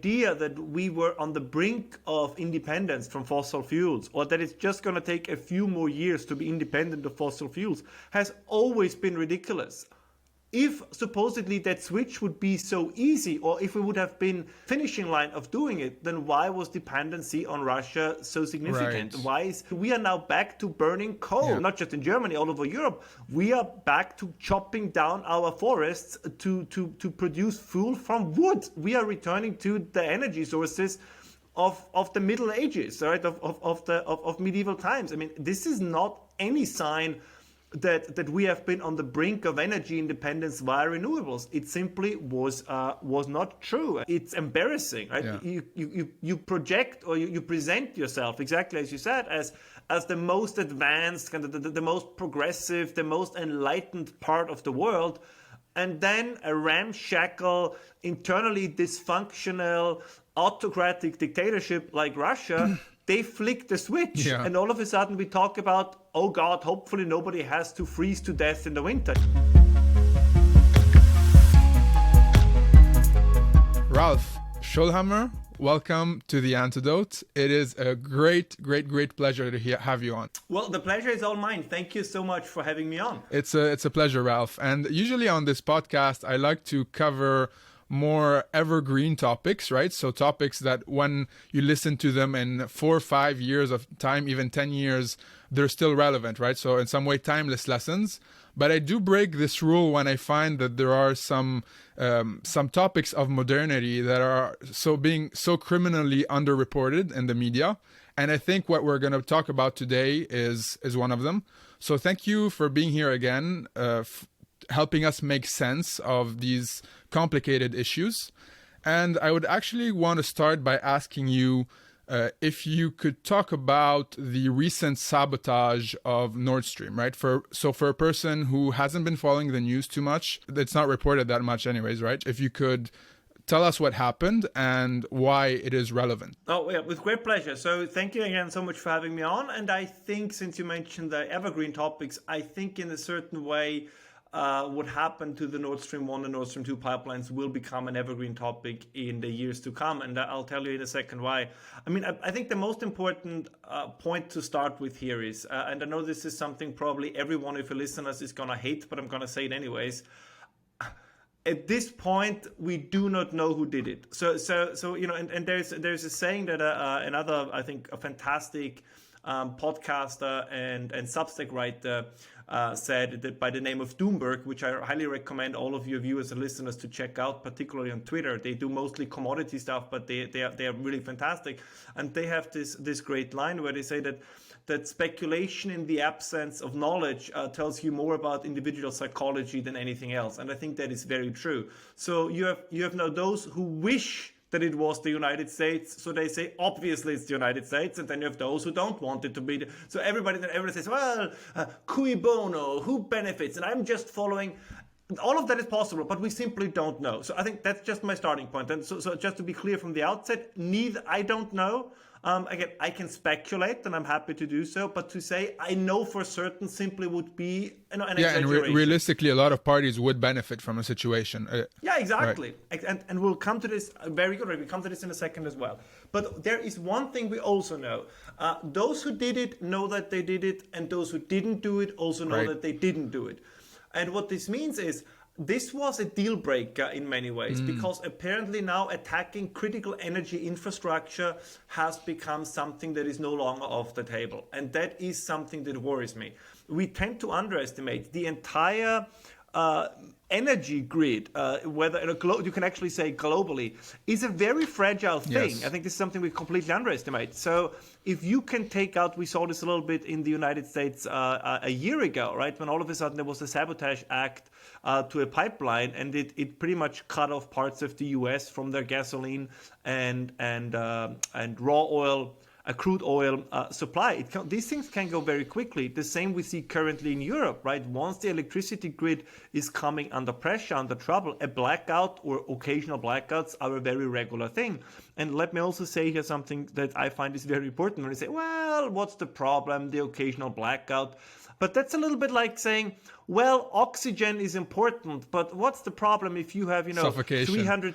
idea that we were on the brink of independence from fossil fuels, or that it's just going to take a few more years to be independent of fossil fuels, has always been ridiculous. If supposedly that switch would be so easy, or if we would have been finishing line of doing it, then why was dependency on Russia so significant? Right. Why is we are now back to burning coal, not just in Germany, all over Europe. We are back to chopping down our forests to produce fuel from wood. We are returning to the energy sources of the Middle Ages, right? Of medieval times. I mean, this is not any sign that we have been on the brink of energy independence via renewables. It simply was not true. It's embarrassing, right? Yeah. You project, or you present yourself, exactly as you said, as the most advanced, kind of the most progressive, the most enlightened part of the world, and then a ramshackle, internally dysfunctional, autocratic dictatorship like Russia. They flick the switch, and all of a sudden we talk about, oh God, hopefully nobody has to freeze to death in the winter. Ralph Shoellhammer, welcome to the Antidote. It is a great pleasure to have you on. Well, the pleasure is all mine. Thank you so much for having me on. It's a pleasure, Ralph. And usually on this podcast, I like to cover more evergreen topics, right? So topics that when you listen to them in 4 or 5 years of time, even 10 years, they're still relevant, right? So in some way, timeless lessons. But I do break this rule when I find that there are some topics of modernity that are being so criminally underreported in the media. And I think what we're going to talk about today is one of them. So thank you for being here again, helping us make sense of these complicated issues. And I would actually want to start by asking you if you could talk about the recent sabotage of Nordstream, right? For a person who hasn't been following the news too much, it's not reported that much anyways, right? If you could tell us what happened and why it is relevant. Oh, yeah, with great pleasure. So thank you again so much for having me on. And I think, since you mentioned the evergreen topics, I think in a certain way, what happened to the Nord Stream 1 and Nord Stream 2 pipelines will become an evergreen topic in the years to come. And I'll tell you in a second why. I mean, I think the most important point to start with here is, and I know this is something probably every one of your listeners is going to hate, but I'm going to say it anyways. At this point, we do not know who did it. So you know, and there's a saying that another, I think, a fantastic podcaster and Substack writer said, that by the name of Doomberg, which I highly recommend all of your viewers and listeners to check out, particularly on Twitter. They do mostly commodity stuff, but they are really fantastic. And they have this great line where they say that speculation in the absence of knowledge tells you more about individual psychology than anything else. And I think that is very true. So you have now those who wish that it was the United States, so they say obviously it's the United States, and then you have those who don't want it to be. So everybody says, well, cui bono, who benefits, and I'm just following. All of that is possible, but we simply don't know. So I think that's just my starting point. And so just to be clear from the outset, I don't know. Again, I can speculate, and I'm happy to do so. But to say I know for certain simply would be an exaggeration. And realistically, a lot of parties would benefit from a situation. Yeah, exactly. Right. And we'll come to this very good. We'll come to this in a second as well. But there is one thing we also know. Those who did it know that they did it, and those who didn't do it also know that they didn't do it. And what this means is, this was a deal breaker in many ways, because apparently now attacking critical energy infrastructure has become something that is no longer off the table. And that is something that worries me. We tend to underestimate the entire energy grid, whether you can actually say globally, is a very fragile thing. Yes. I think this is something we completely underestimate. So if you can take out, we saw this a little bit in the United States a year ago, right? When all of a sudden there was a sabotage act to a pipeline, and it pretty much cut off parts of the U.S. from their gasoline and raw oil, crude oil supply. These things can go very quickly. The same we see currently in Europe, right? Once the electricity grid is coming under pressure, under trouble, a blackout or occasional blackouts are a very regular thing. And let me also say here something that I find is very important. When you say, well, what's the problem? The occasional blackout. But that's a little bit like saying, well, oxygen is important, but what's the problem if you have, suffocation. 300...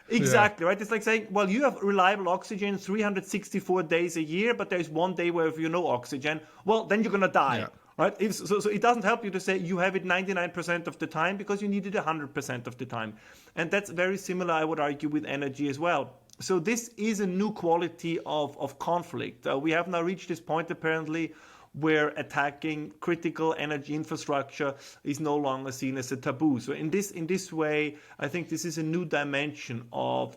Exactly, right? It's like saying, well, you have reliable oxygen 364 days a year, but there's one day where if you no oxygen, well, then you're going to die. Yeah. Right? So it doesn't help you to say you have it 99% of the time because you need it 100% of the time. And that's very similar, I would argue, with energy as well. So this is a new quality of conflict. We have now reached this point, apparently, where attacking critical energy infrastructure is no longer seen as a taboo. So in this way, I think this is a new dimension of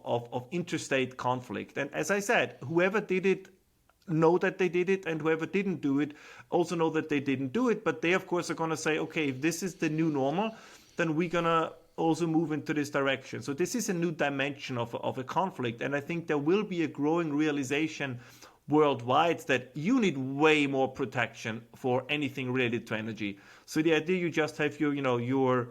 interstate conflict. And as I said, whoever did it know that they did it, and whoever didn't do it also know that they didn't do it. But they, of course, are going to say, okay, if this is the new normal, then we're going to also move into this direction. So this is a new dimension of a conflict. And I think there will be a growing realization worldwide that you need way more protection for anything related to energy. So the idea you just have your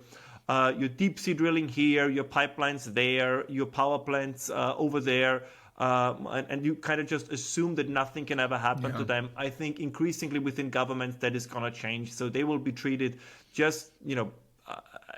deep sea drilling here, your pipelines there, your power plants over there, and you kind of just assume that nothing can ever happen to them. I think increasingly within governments that is going to change. So they will be treated just,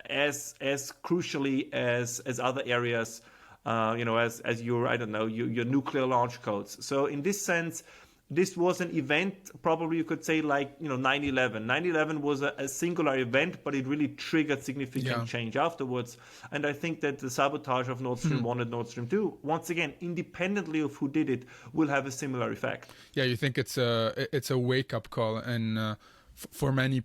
as crucially as other areas, as your, I don't know, your nuclear launch codes. So in this sense, this was an event, probably you could say, like 9/11. 9/11 was a singular event, but it really triggered significant change afterwards. And I think that the sabotage of Nord Stream 1 and Nord Stream 2, once again, independently of who did it, will have a similar effect. Yeah, you think it's a wake-up call, and for many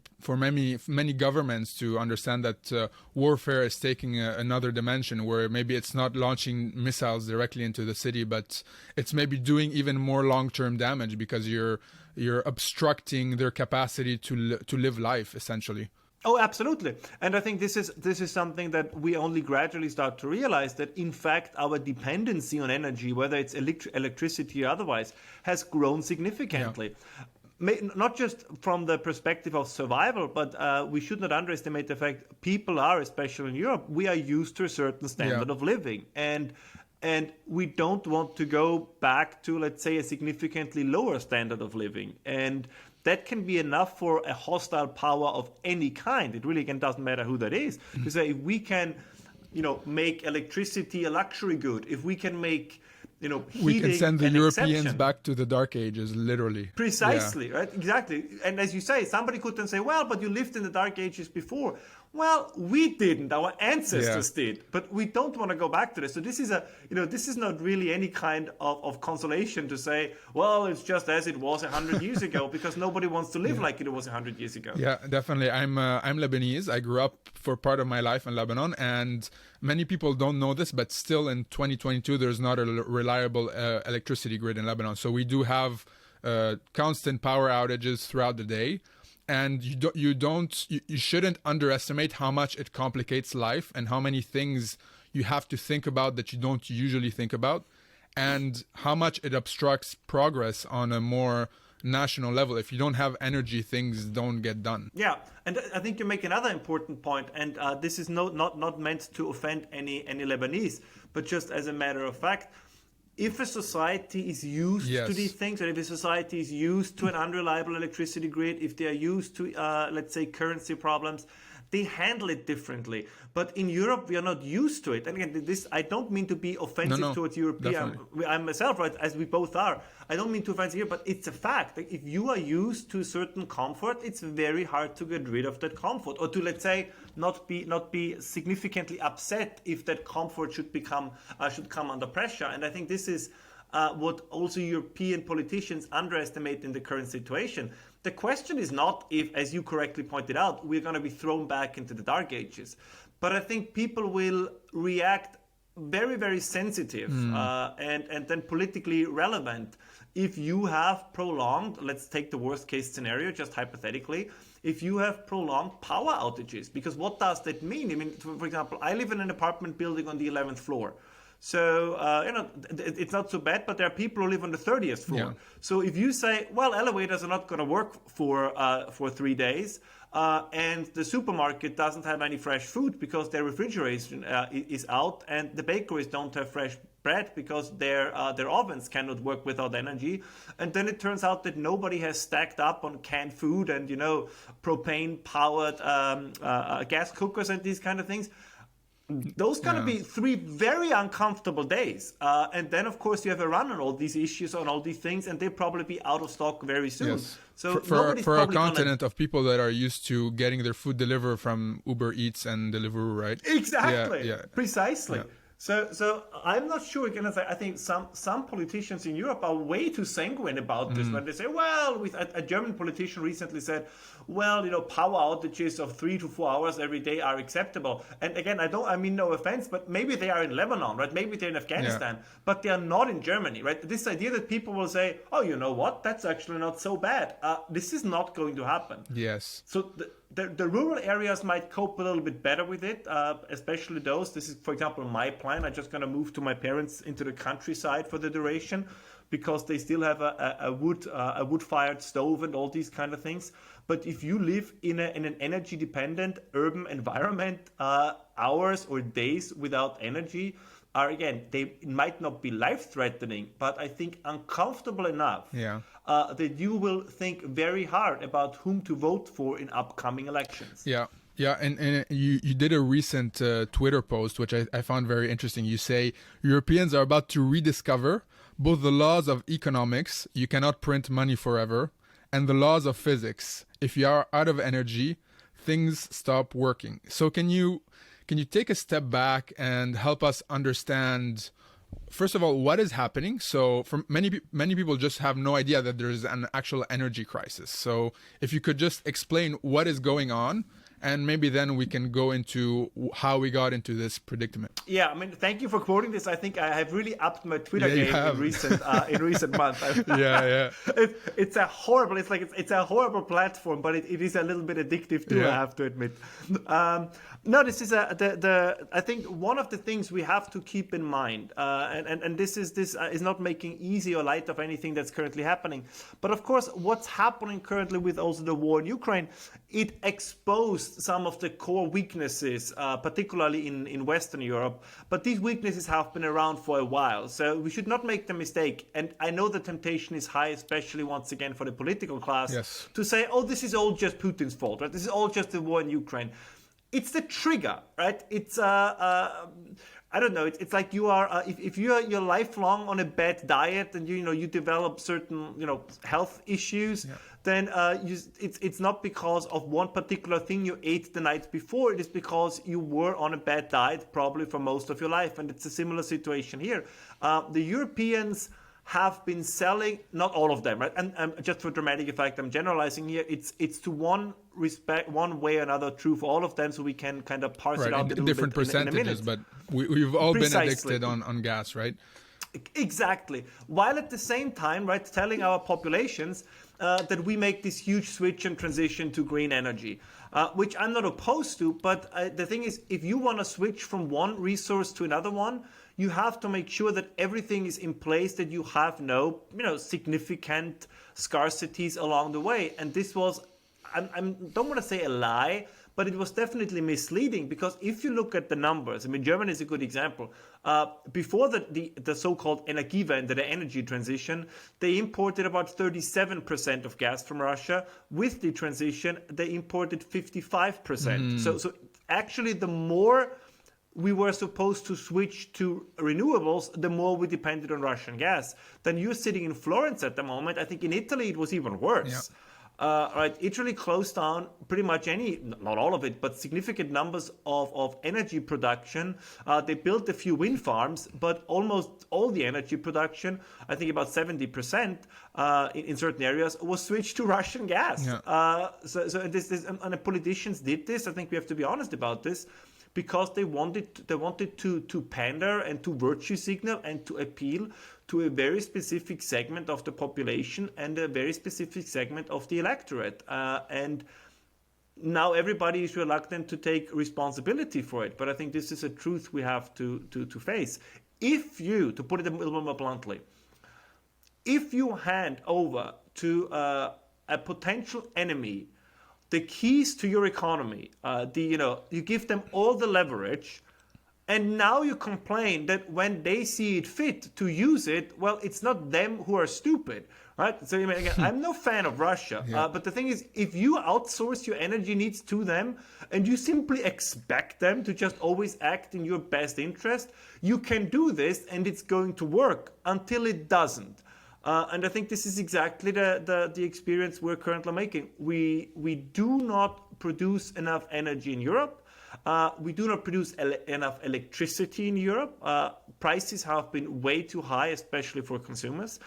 governments to understand that warfare is taking another dimension, where maybe it's not launching missiles directly into the city, but it's maybe doing even more long-term damage because you're obstructing their capacity to live life, essentially. Oh, absolutely. And I think this is something that we only gradually start to realize, that in fact our dependency on energy, whether it's electricity or otherwise, has grown significantly. Yeah. Not just from the perspective of survival, but we should not underestimate the fact people are, especially in Europe, we are used to a certain standard of living. And we don't want to go back to, let's say, a significantly lower standard of living. And that can be enough for a hostile power of any kind. It really doesn't matter who that is. To say, if we can, make electricity a luxury good, if we can make we can send the Europeans back to the Dark Ages, literally. Precisely, right? Exactly. And as you say, somebody could then say, well, but you lived in the Dark Ages before. Well, we didn't. Our ancestors did. But we don't want to go back to this. So this is this is not really any kind of consolation to say, well, it's just as it was 100 years ago, because nobody wants to live like it was 100 years ago. Yeah, definitely. I'm Lebanese. I grew up for part of my life in Lebanon, and many people don't know this, but still in 2022, there's not a reliable electricity grid in Lebanon. So we do have constant power outages throughout the day. And you shouldn't underestimate how much it complicates life and how many things you have to think about that you don't usually think about, and how much it obstructs progress on a more national level. If you don't have energy, things don't get done. Yeah, and I think you make another important point, and this is not meant to offend any Lebanese, but just as a matter of fact, if a society is used to these things, or if a society is used to an unreliable electricity grid, if they are used to, let's say, currency problems, they handle it differently. But in Europe, we are not used to it. And again, this, I don't mean to be offensive towards Europeans. I'm myself, right, as we both are. I don't mean to offend here, but it's a fact. Like, if you are used to certain comfort, it's very hard to get rid of that comfort, or to, let's say, not be significantly upset if that comfort should come under pressure. And I think this is what also European politicians underestimate in the current situation. The question is not if, as you correctly pointed out, we're going to be thrown back into the Dark Ages. But I think people will react very, very sensitive and then politically relevant if you have prolonged, let's take the worst case scenario, just hypothetically, if you have prolonged power outages. Because what does that mean? I mean, for example, I live in an apartment building on the 11th floor. So, it's not so bad, but there are people who live on the 30th floor. Yeah. So if you say, well, elevators are not going to work for 3 days, and the supermarket doesn't have any fresh food because their refrigeration is out, and the bakeries don't have fresh bread because their ovens cannot work without energy, and then it turns out that nobody has stacked up on canned food and propane-powered gas cookers and these kind of things. Those going to be 3 very uncomfortable days. And then, of course, you have a run on all these issues, on all these things, and they'll probably be out of stock very soon. Yes. So for a continent of people that are used to getting their food delivered from Uber Eats and Deliveroo, right? Exactly. Yeah. Precisely. Yeah. So I'm not sure. Again, I think some politicians in Europe are way too sanguine about this. When they say, well, a German politician recently said, well, power outages of 3 to 4 hours every day are acceptable. And again, I mean no offense, but maybe they are in Lebanon, right? Maybe they're in Afghanistan, but they are not in Germany, right? This idea that people will say, oh, you know what? That's actually not so bad. This is not going to happen. Yes. So the rural areas might cope a little bit better with it, especially those. This is, for example, my plan. I'm just going to move to my parents into the countryside for the duration because they still have a wood-fired stove and all these kind of things. But if you live in an energy-dependent urban environment, hours or days without energy are, again, they might not be life-threatening, but I think uncomfortable enough that you will think very hard about whom to vote for in upcoming elections. Yeah, and you did a recent Twitter post, which I found very interesting. You say Europeans are about to rediscover both the laws of economics, you cannot print money forever, and the laws of physics. If you are out of energy, things stop working. So can you take a step back and help us understand, first of all, what is happening? So for many people just have no idea that there is an actual energy crisis. So if you could just explain what is going on, and maybe then we can go into how we got into this predicament. Yeah, I mean, thank you for quoting this. I think I have really upped my Twitter game in recent months. It's a horrible platform, but it is a little bit addictive too. I have to admit. No, this is I think one of the things we have to keep in mind, and this is not making easy or light of anything that's currently happening. But of course, what's happening currently with also the war in Ukraine, it exposed some of the core weaknesses, particularly in Western Europe. But these weaknesses have been around for a while, so we should not make the mistake. And I know the temptation is high, especially once again for the political class, to say, oh, this is all just Putin's fault, right? This is all just the war in Ukraine. It's the trigger, right? It's I don't know. It's like you are if you're lifelong on a bad diet and you develop certain health issues, then it's not because of one particular thing you ate the night before. It is because you were on a bad diet probably for most of your life, and it's a similar situation here. The Europeans have been selling, not all of them, right? And just for dramatic effect, I'm generalizing here. It's to one way or another true for all of them, so we can kind of parse it out in different percentages. But we've all been addicted on gas, right? Exactly. While at the same time, right, telling our populations that we make this huge switch and transition to green energy, which I'm not opposed to. But the thing is, if you want to switch from one resource to another one, you have to make sure that everything is in place, that you have no, significant scarcities along the way. And this was, I don't want to say a lie, but it was definitely misleading, because if you look at the numbers, I mean, Germany is a good example. Before the so-called Energiewende, the energy transition, they imported about 37% of gas from Russia. With the transition, they imported 55%. So actually, the more we were supposed to switch to renewables, the more we depended on Russian gas. Then you're sitting in Florence at the moment. I think in Italy it was even worse. Right, Italy closed down pretty much not all of it, but significant numbers of energy production. They built a few wind farms, but almost all the energy production, I think about 70% in certain areas, was switched to Russian gas. So this and the politicians did this. I think we have to be honest about this, because they wanted to pander and to virtue signal and to appeal to a very specific segment of the population and a very specific segment of the electorate. And now everybody is reluctant to take responsibility for it. But I think this is a truth we have to face. If you, to put it a little more bluntly, if you hand over to a potential enemy the keys to your economy, you give them all the leverage, And now you complain that when they see it fit to use it, well, it's not them who are stupid, right? So again, I'm no fan of Russia, but the thing is, if you outsource your energy needs to them and you simply expect them to just always act in your best interest, you can do this and it's going to work until it doesn't. And I think this is exactly the experience we're currently making. We do not produce enough energy in Europe. We do not produce enough electricity in Europe. Prices have been way too high, especially for consumers,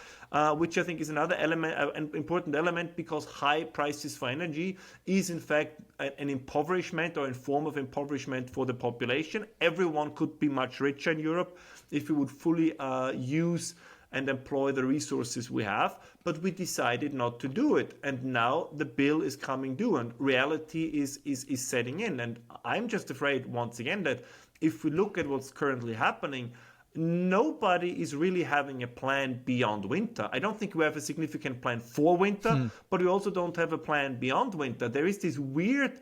which I think is another element, an important element, because high prices for energy is in fact an impoverishment or a form of impoverishment for the population. Everyone could be much richer in Europe if we would fully use and employ the resources we have, but we decided not to do it. And now the bill is coming due and reality is setting in. And I'm just afraid, once again, that if we look at what's currently happening, nobody is really having a plan beyond winter. I don't think we have a significant plan for winter, but we also don't have a plan beyond winter. There is this weird,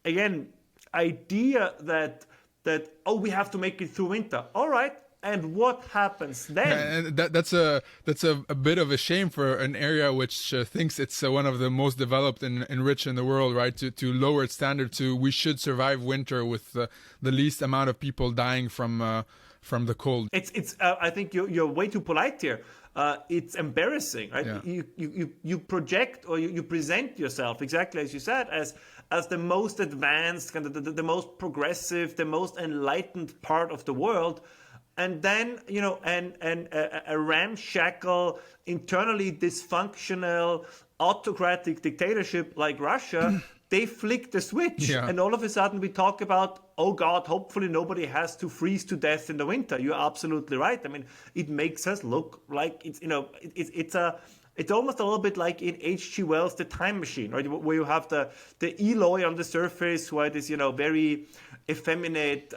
again, idea that we have to make it through winter. All right. And what happens then? And that's a bit of a shame for an area which thinks it's one of the most developed and rich in the world, right? To lower its standard to we should survive winter with the least amount of people dying from the cold. It's I think you're way too polite here. It's embarrassing, right? Yeah. You project or you present yourself exactly as you said as the most advanced, kind of the most progressive, the most enlightened part of the world. And then, a ramshackle, internally dysfunctional, autocratic dictatorship like Russia, they flick the switch. Yeah. And all of a sudden we talk about, oh God, hopefully nobody has to freeze to death in the winter. You're absolutely right. I mean, it makes us look like it's almost a little bit like in H.G. Wells' The Time Machine, right? Where you have the Eloi on the surface, who are this, very effeminate,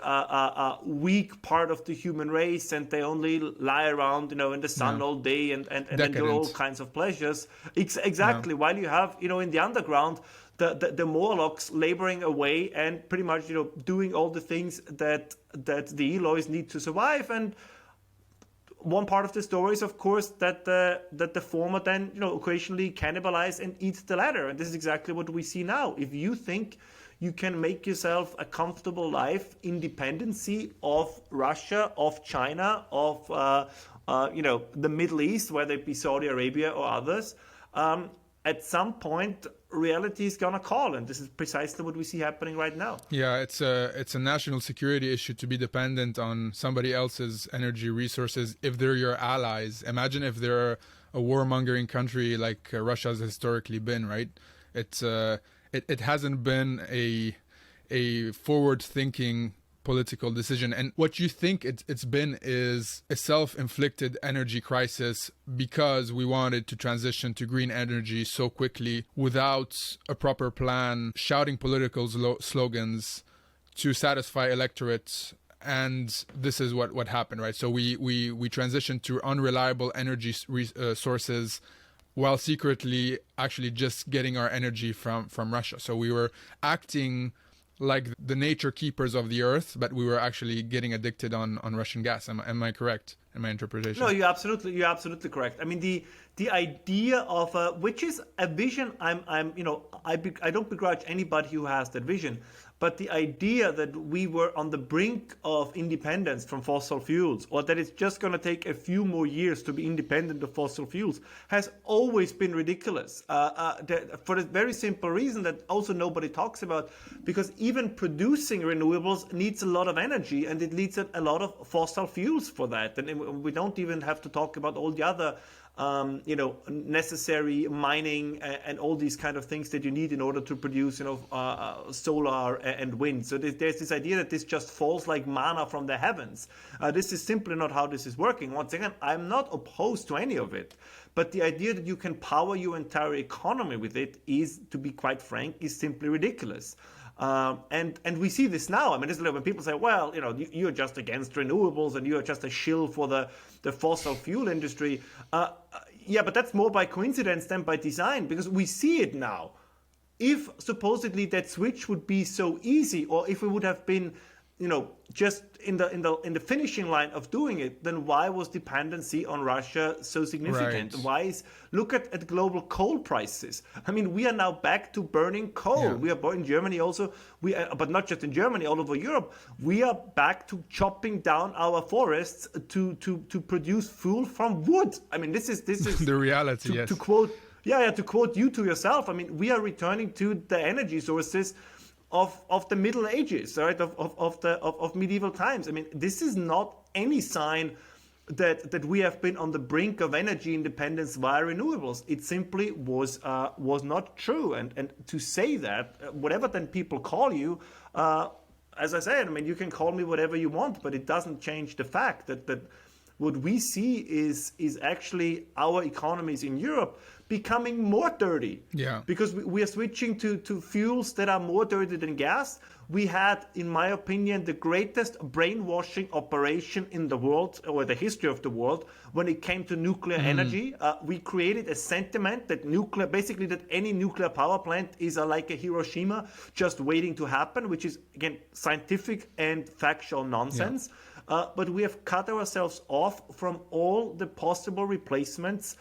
weak part of the human race, and they only lie around, in the sun all day and do all kinds of pleasures. Exactly. Yeah. While you have, in the underground, the Morlocks laboring away and pretty much, doing all the things that the Elois need to survive. And one part of the story is, of course, that the former then, occasionally cannibalize and eat the latter. And this is exactly what we see now. If you think you can make yourself a comfortable life, independency of Russia, of China, of the Middle East, whether it be Saudi Arabia or others, at some point reality is gonna call, and this is precisely what we see happening right now. Yeah, it's a national security issue to be dependent on somebody else's energy resources if they're your allies. Imagine if they're a warmongering country like Russia has historically been, right? It hasn't been a forward-thinking political decision. And what you think it's been is a self-inflicted energy crisis because we wanted to transition to green energy so quickly without a proper plan, shouting political slogans to satisfy electorates. And this is what happened, right? So we transitioned to unreliable energy sources while secretly actually just getting our energy from Russia. So we were acting like the nature keepers of the earth, but we were actually getting addicted on Russian gas. Am I correct in my interpretation? No, you're absolutely correct. I mean, the idea of which is a vision. I don't begrudge anybody who has that vision, but the idea that we were on the brink of independence from fossil fuels, or that it's just going to take a few more years to be independent of fossil fuels, has always been ridiculous. For the very simple reason that also nobody talks about, because even producing renewables needs a lot of energy, and it needs a lot of fossil fuels for that. And we don't even have to talk about all the other necessary mining and all these kind of things that you need in order to produce, solar and wind. So there's this idea that this just falls like manna from the heavens. This is simply not how this is working. Once again, I'm not opposed to any of it. But the idea that you can power your entire economy with it is, to be quite frank, is simply ridiculous. And we see this now. I mean, this is when people say, well, you're just against renewables and you're just a shill for the fossil fuel industry. Yeah, but that's more by coincidence than by design, because we see it now. If supposedly that switch would be so easy, or if we would have been just in the finishing line of doing it, then why was dependency on Russia so significant? Right. Look at global coal prices. I mean, we are now back to burning coal. Yeah. We are in Germany also. But not just in Germany, all over Europe. We are back to chopping down our forests to produce fuel from wood. I mean, this is the reality. Yes. To quote you to yourself. I mean, we are returning to the energy sources of the Middle Ages, right? Of medieval times. I mean, this is not any sign that we have been on the brink of energy independence via renewables. It simply was not true. And to say that, whatever then people call you, as I said, I mean, you can call me whatever you want, but it doesn't change the fact that what we see is actually our economies in Europe becoming more dirty. Yeah. Because we are switching to fuels that are more dirty than gas. We had, in my opinion, the greatest brainwashing operation in the world, or the history of the world, when it came to nuclear energy. We created a sentiment that that any nuclear power plant is like a Hiroshima just waiting to happen, which is, again, scientific and factual nonsense. Yeah. But we have cut ourselves off from all the possible replacements,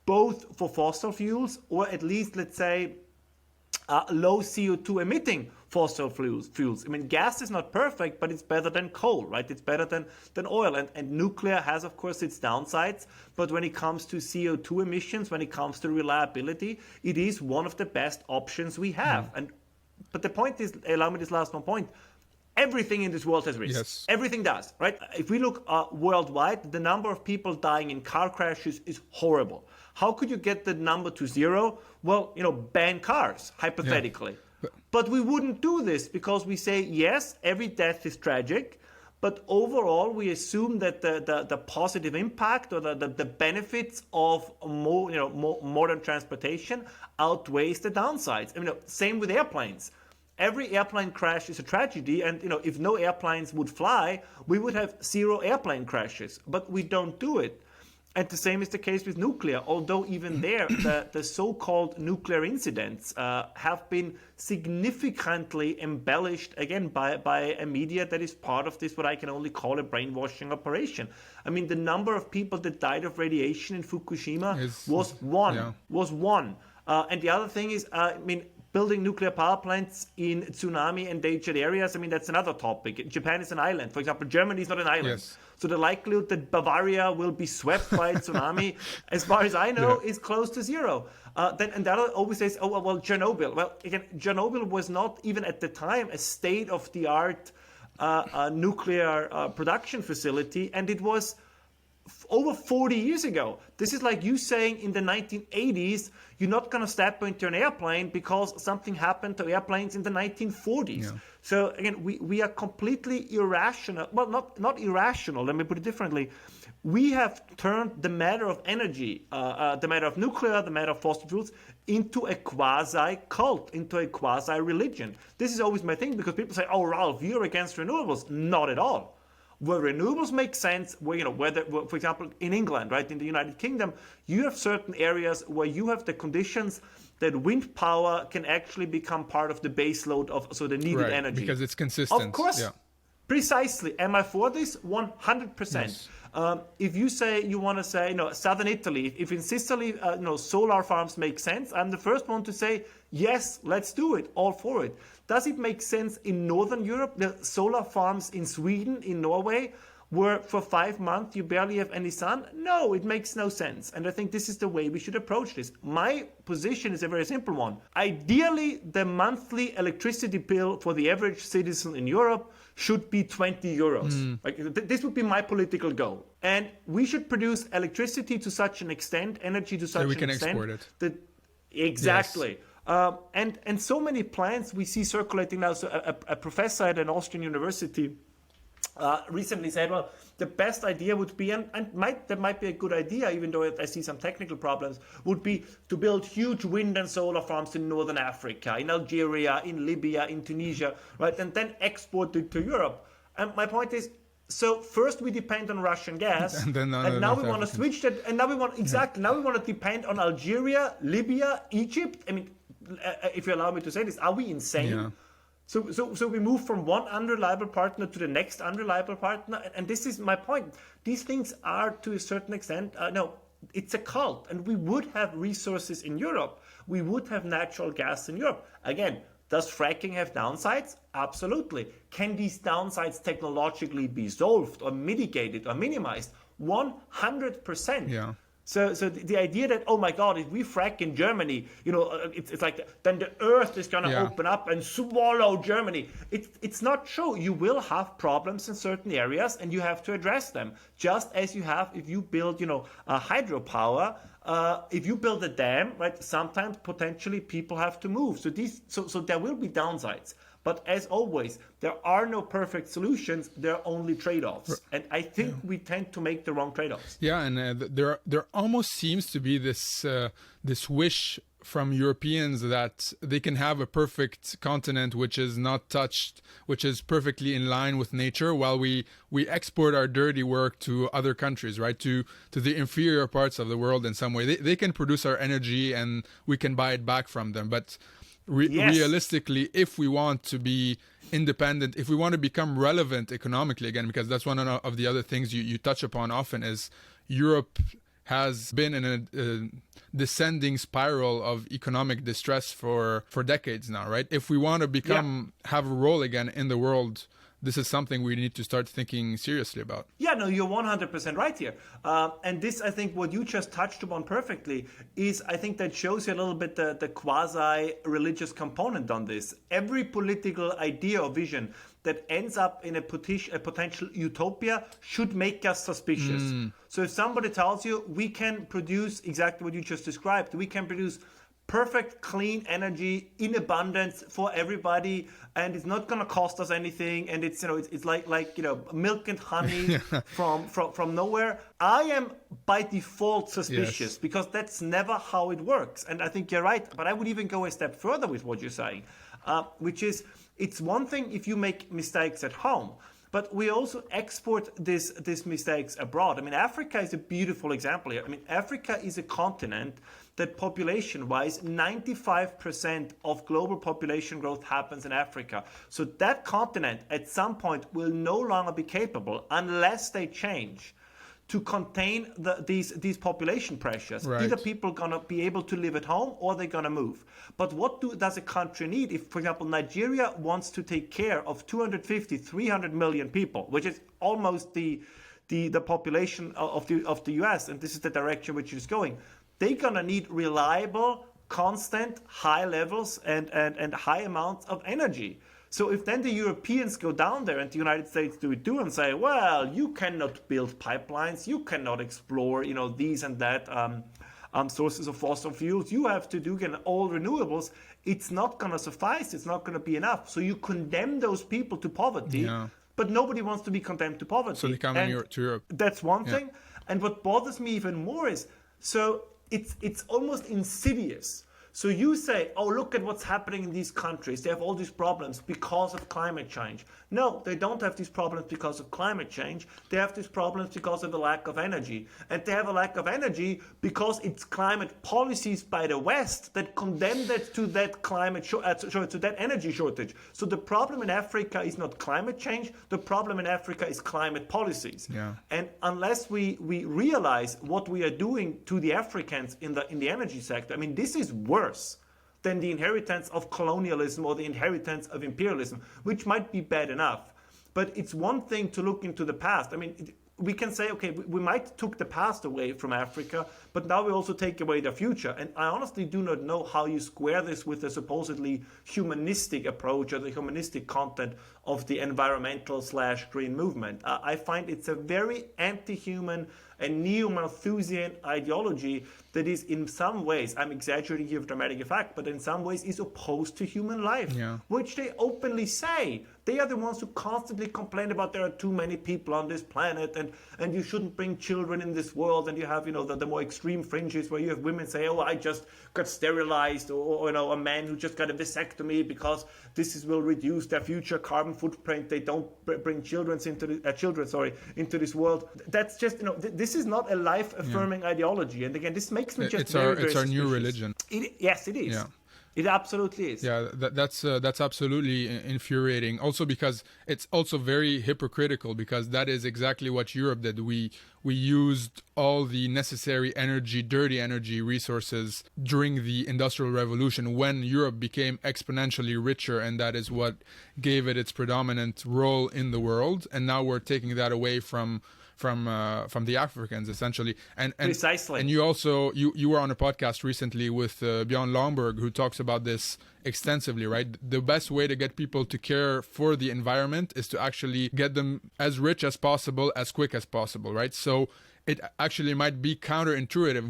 both for fossil fuels, or at least, let's say, low CO2 emitting fossil fuels. I mean, gas is not perfect, but it's better than coal, right? It's better than oil. And nuclear has, of course, its downsides. But when it comes to CO2 emissions, when it comes to reliability, it is one of the best options we have. But the point is, allow me this last one point, everything in this world has risks. Yes. Everything does, right? If we look worldwide, the number of people dying in car crashes is horrible. How could you get the number to zero? Well, ban cars, hypothetically. Yeah. But we wouldn't do this because we say, yes, every death is tragic, but overall we assume that the positive impact or the benefits of modern transportation outweighs the downsides. I mean, same with airplanes. Every airplane crash is a tragedy, and if no airplanes would fly, we would have zero airplane crashes, but we don't do it. And the same is the case with nuclear, although even there, the so-called nuclear incidents have been significantly embellished, again, by a media that is part of this, what I can only call a brainwashing operation. I mean, the number of people that died of radiation in Fukushima was one. And the other thing is, building nuclear power plants in tsunami-endangered areas, that's another topic. Japan is an island. For example, Germany is not an island. Yes. So the likelihood that Bavaria will be swept by a tsunami, as far as I know, is close to zero. And the other always says, Chernobyl. Well, again, Chernobyl was not even at the time a state-of-the-art nuclear production facility, and it was over 40 years ago. This is like you saying in the 1980s, you're not going to step into an airplane because something happened to airplanes in the 1940s. Yeah. So again, we are completely irrational. Well, not irrational. Let me put it differently. We have turned the matter of energy, the matter of nuclear, the matter of fossil fuels, into a quasi-cult, into a quasi-religion. This is always my thing because people say, "Oh, Ralph, you're against renewables." Not at all. Where renewables make sense, whether, for example, in England, right, in the United Kingdom, you have certain areas where you have the conditions that wind power can actually become part of the base load of the needed energy. Because it's consistent. Of course, precisely. Am I for this? 100%. Yes. If you say you want to say, southern Italy, if in Sicily, solar farms make sense, I'm the first one to say, yes, let's do it, all for it. Does it make sense in Northern Europe? The solar farms in Sweden, in Norway, where for 5 months you barely have any sun? No, it makes no sense. And I think this is the way we should approach this. My position is a very simple one. Ideally, the monthly electricity bill for the average citizen in Europe should be 20 euros. This would be my political goal. And we should produce electricity to such an extent, energy to such an extent. So we can export it. Exactly. Yes. And so many plans we see circulating now. So a professor at an Austrian university recently said, well, the best idea would be, that might be a good idea, even though I see some technical problems, would be to build huge wind and solar farms in Northern Africa, in Algeria, in Libya, in Tunisia, right, and then export it to Europe. And my point is, so first we depend on Russian gas, and now we want to switch that, and now we want now we want to depend on Algeria, Libya, Egypt. I mean, if you allow me to say this, are we insane? Yeah. So we move from one unreliable partner to the next unreliable partner, and this is my point. These things are, to a certain extent, no, it's a cult, and we would have resources in Europe. We would have natural gas in Europe. Again, does fracking have downsides? Absolutely. Can these downsides technologically be solved or mitigated or minimized? 100%. Yeah. So the idea that, oh my God, if we frack in Germany, it's like, then the earth is going to open up and swallow Germany. It's not true. You will have problems in certain areas and you have to address them. Just as you have if you build, a hydropower. If you build a dam, right, sometimes potentially people have to move. So there will be downsides. But as always, there are no perfect solutions. There are only trade-offs. And I think we tend to make the wrong trade-offs. Yeah, and there almost seems to be this wish from Europeans that they can have a perfect continent which is not touched, which is perfectly in line with nature, while we export our dirty work to other countries, right? To the inferior parts of the world in some way. They can produce our energy and we can buy it back from them. But realistically, if we want to be independent, if we want to become relevant economically again, because that's one of the other things you touch upon often, is Europe has been in a descending spiral of economic distress for decades now, right? If we want to have a role again in the world, this is something we need to start thinking seriously about. Yeah, no, you're 100% right here. And this, I think, what you just touched upon perfectly is, I think that shows you a little bit the quasi-religious component on this. Every political idea or vision that ends up in a potential utopia should make us suspicious. So if somebody tells you we can produce exactly what you just described, we can produce perfect, clean energy in abundance for everybody, and it's not going to cost us anything, and it's it's like milk and honey from nowhere. I am by default suspicious because that's never how it works, and I think you're right. But I would even go a step further with what you're saying, which is, it's one thing if you make mistakes at home, but we also export these mistakes abroad. I mean, Africa is a beautiful example here. I mean, Africa is a continent that population-wise, 95% of global population growth happens in Africa. So that continent at some point will no longer be capable, unless they change, to contain these population pressures. Right. Either people are going to be able to live at home or they're going to move. But what does a country need? If, for example, Nigeria wants to take care of 250, 300 million people, which is almost the population of the US, and this is the direction which it is going, they're going to need reliable, constant, high levels and high amounts of energy. So if then the Europeans go down there and the United States do it too and say, well, you cannot build pipelines, you cannot explore, these and that sources of fossil fuels, you have to do again all renewables, it's not going to suffice, it's not going to be enough. So you condemn those people to poverty, but nobody wants to be condemned to poverty. So they come to Europe. That's one thing. And what bothers me even more is, so it's almost insidious. So you say, oh, look at what's happening in these countries. They have all these problems because of climate change. No, they don't have these problems because of climate change. They have these problems because of a lack of energy. And they have a lack of energy because it's climate policies by the West that condemn that to that to that energy shortage. So the problem in Africa is not climate change. The problem in Africa is climate policies. Yeah. And unless we realize what we are doing to the Africans in the energy sector, I mean, this is worse than the inheritance of colonialism or the inheritance of imperialism, which might be bad enough. But it's one thing to look into the past. I mean, we can say, okay, we might took the past away from Africa, but now we also take away the future. And I honestly do not know how you square this with the supposedly humanistic approach or the humanistic content of the environmental/green movement. I find it's a very anti-human and neo-Malthusian ideology that is in some ways, I'm exaggerating here with dramatic effect, but in some ways is opposed to human life, which they openly say. They are the ones who constantly complain about there are too many people on this planet and you shouldn't bring children in this world, and you have, the more extreme fringes where you have women say, oh, I just got sterilized, or a man who just got a vasectomy because this will reduce their future carbon footprint. They don't bring children into this world. That's just, this is not a life-affirming ideology. And again, this makes me just it's our new religion. Yes, it is. Yeah. It absolutely is. Yeah, that's absolutely infuriating. Also because it's also very hypocritical, because that is exactly what Europe did. We used all the necessary energy, dirty energy resources during the Industrial Revolution, when Europe became exponentially richer, and that is what gave it its predominant role in the world. And now we're taking that away from the Africans, essentially. And Precisely. And you also you were on a podcast recently with Björn Lomborg, who talks about this extensively, right? The best way to get people to care for the environment is to actually get them as rich as possible, as quick as possible, right? So it actually might be counterintuitive.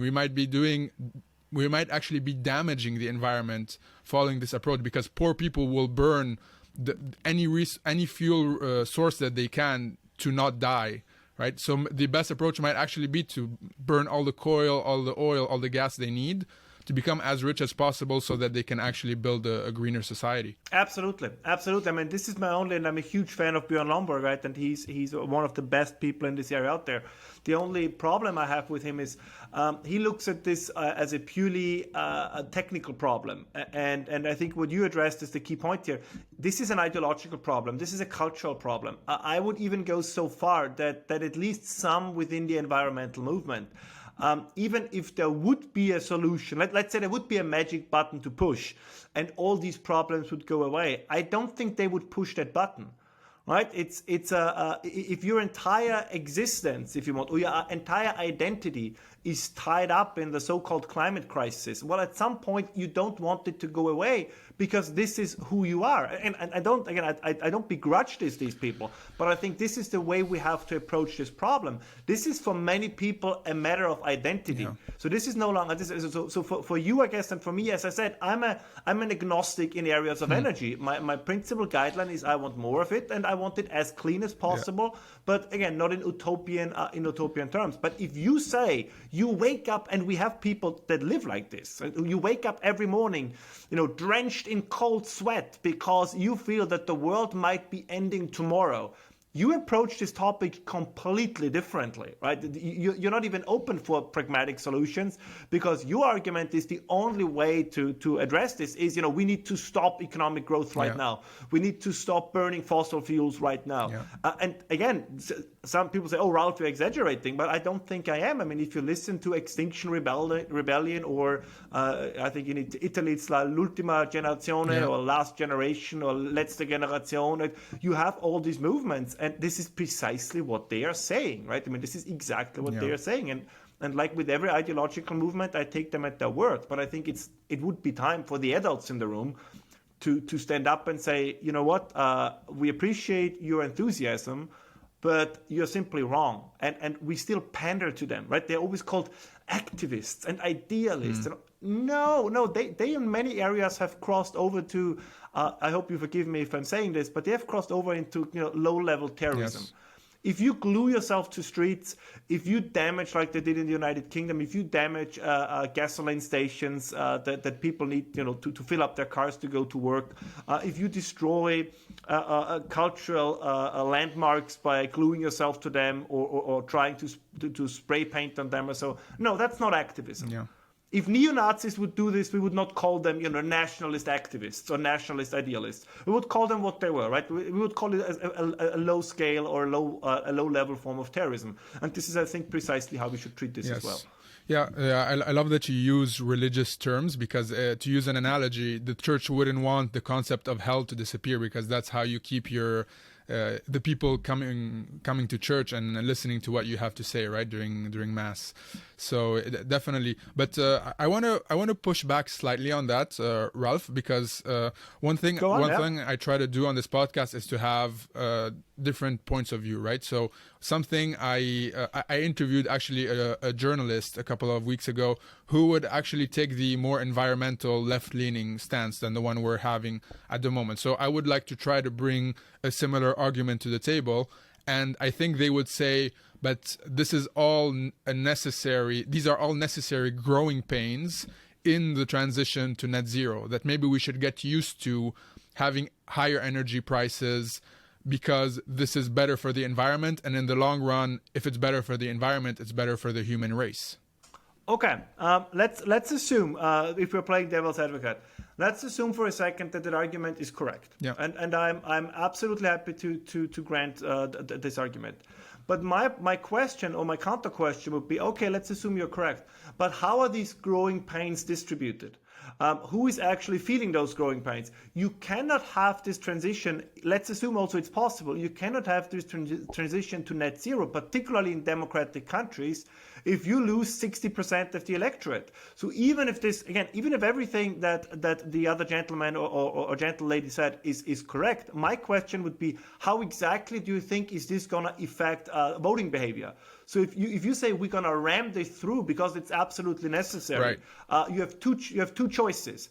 We might actually be damaging the environment following this approach, because poor people will burn any fuel source that they can to not die. Right? So the best approach might actually be to burn all the coal, all the oil, all the gas they need to become as rich as possible, so that they can actually build a greener society. Absolutely. I mean, this is my only, and I'm a huge fan of Björn Lomborg, right? And he's one of the best people in this area out there. The only problem I have with him is he looks at this as a purely a technical problem. And I think what you addressed is the key point here. This is an ideological problem. This is a cultural problem. I would even go so far that at least some within the environmental movement, even if there would be a solution, let's say there would be a magic button to push and all these problems would go away, I don't think they would push that button. Right? If your entire existence, if you want, or your entire identity is tied up in the so-called climate crisis, well, at some point you don't want it to go away, because this is who you are. And I don't begrudge these people, but I think this is the way we have to approach this problem. This is for many people a matter of identity. Yeah. So this is no longer so for you, I guess, and for me, as I said, I'm an agnostic in areas of energy. My principal guideline is I want more of it, and I want it as clean as possible. Yeah. But again, not in utopian terms. But if you say you wake up, and we have people that live like this, you wake up every morning, drenched in cold sweat because you feel that the world might be ending tomorrow. You approach this topic completely differently, right? You're not even open for pragmatic solutions, because your argument is the only way to address this is, we need to stop economic growth right now. We need to stop burning fossil fuels right now. Yeah. And again, some people say, oh, Ralph, you're exaggerating, but I don't think I am. I mean, if you listen to Extinction Rebellion, or I think in Italy it's l'ultima generazione, or last generation, or letzte generation, you have all these movements. And this is precisely what they are saying, right? I mean, this is exactly what they are saying. And like with every ideological movement, I take them at their word. But I think it would be time for the adults in the room to stand up and say, you know what, we appreciate your enthusiasm, but you're simply wrong. And we still pander to them, right? They're always called activists and idealists. No, they in many areas have crossed over to, I hope you forgive me if I'm saying this, but they have crossed over into low-level terrorism. Yes. If you glue yourself to streets, if you damage, like they did in the United Kingdom, if you damage gasoline stations that people need to fill up their cars to go to work, if you destroy cultural landmarks by gluing yourself to them or trying to spray paint on them or so, no, that's not activism. Yeah. If neo-Nazis would do this, we would not call them, nationalist activists or nationalist idealists. We would call them what they were, right? We would call it a low-scale or a low-level form of terrorism. And this is, I think, precisely how we should treat this as well. Yeah, I love that you use religious terms, because to use an analogy, the church wouldn't want the concept of hell to disappear, because that's how you keep your the people coming to church and listening to what you have to say, right, during mass. So definitely, but I want to push back slightly on that, Ralph, because one thing I try to do on this podcast is to have different points of view, right? So something I interviewed actually a journalist a couple of weeks ago who would actually take the more environmental left-leaning stance than the one we're having at the moment. So I would like to try to bring a similar argument to the table, and I think they would say, but this is all these are all necessary growing pains in the transition to net zero, that maybe we should get used to having higher energy prices, because this is better for the environment, and in the long run, if it's better for the environment, it's better for the human race. Okay, let's assume, if we're playing devil's advocate, Let's assume for a second that argument is correct. Yeah. And I'm absolutely happy to grant this argument. But my question or my counter question would be, okay, let's assume you're correct. But how are these growing pains distributed? Who is actually feeling those growing pains? You cannot have this transition. Let's assume also it's possible. You cannot have this transition to net zero, particularly in democratic countries, if you lose 60% of the electorate. So even if everything that the other gentleman or gentle lady said is correct, my question would be, how exactly do you think is this going to affect voting behavior? So if you say we're going to ram this through because it's absolutely necessary, right. You have two choices.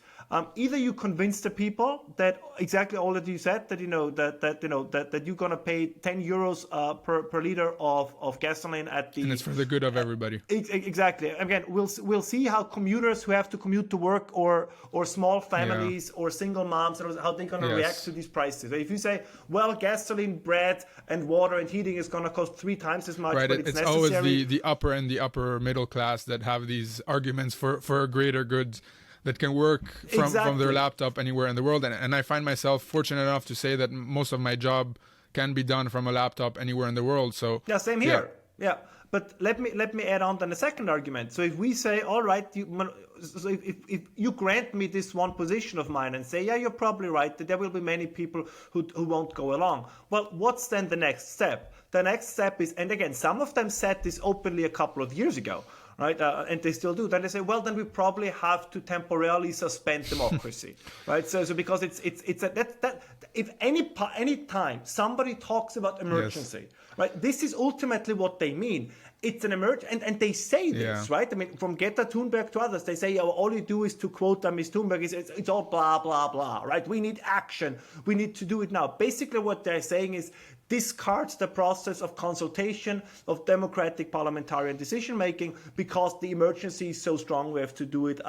Either you convince the people that exactly all that you said, that that you're going to pay 10 euros per liter of gasoline at the, and it's for the good of everybody. Exactly. Again, we'll see how commuters who have to commute to work or small families or single moms, how they're going to react to these prices. If you say, well, gasoline, bread, and water and heating is going to cost 3 times as much, right. but it's necessary. Always the upper and the upper middle class that have these arguments for a greater good that can work from their laptop anywhere in the world. And I find myself fortunate enough to say that most of my job can be done from a laptop anywhere in the world. So yeah, same here. Yeah. But let me add on then a second argument. So if we say, all right, if you grant me this one position of mine and say, yeah, you're probably right, that there will be many people who won't go along. Well, what's then the next step? The next step is, and again, some of them said this openly a couple of years ago, right? And they still do. Then they say, well, then we probably have to temporarily suspend democracy, right? So because if any time somebody talks about emergency, right? This is ultimately what they mean. It's an emergency, and they say this, right? I mean, from Greta Thunberg to others, they say, all you do is to quote Ms. Thunberg, it's all blah, blah, blah, right? We need action. We need to do it now. Basically, what they're saying is discards the process of consultation, of democratic parliamentarian decision-making, because the emergency is so strong, we have to do it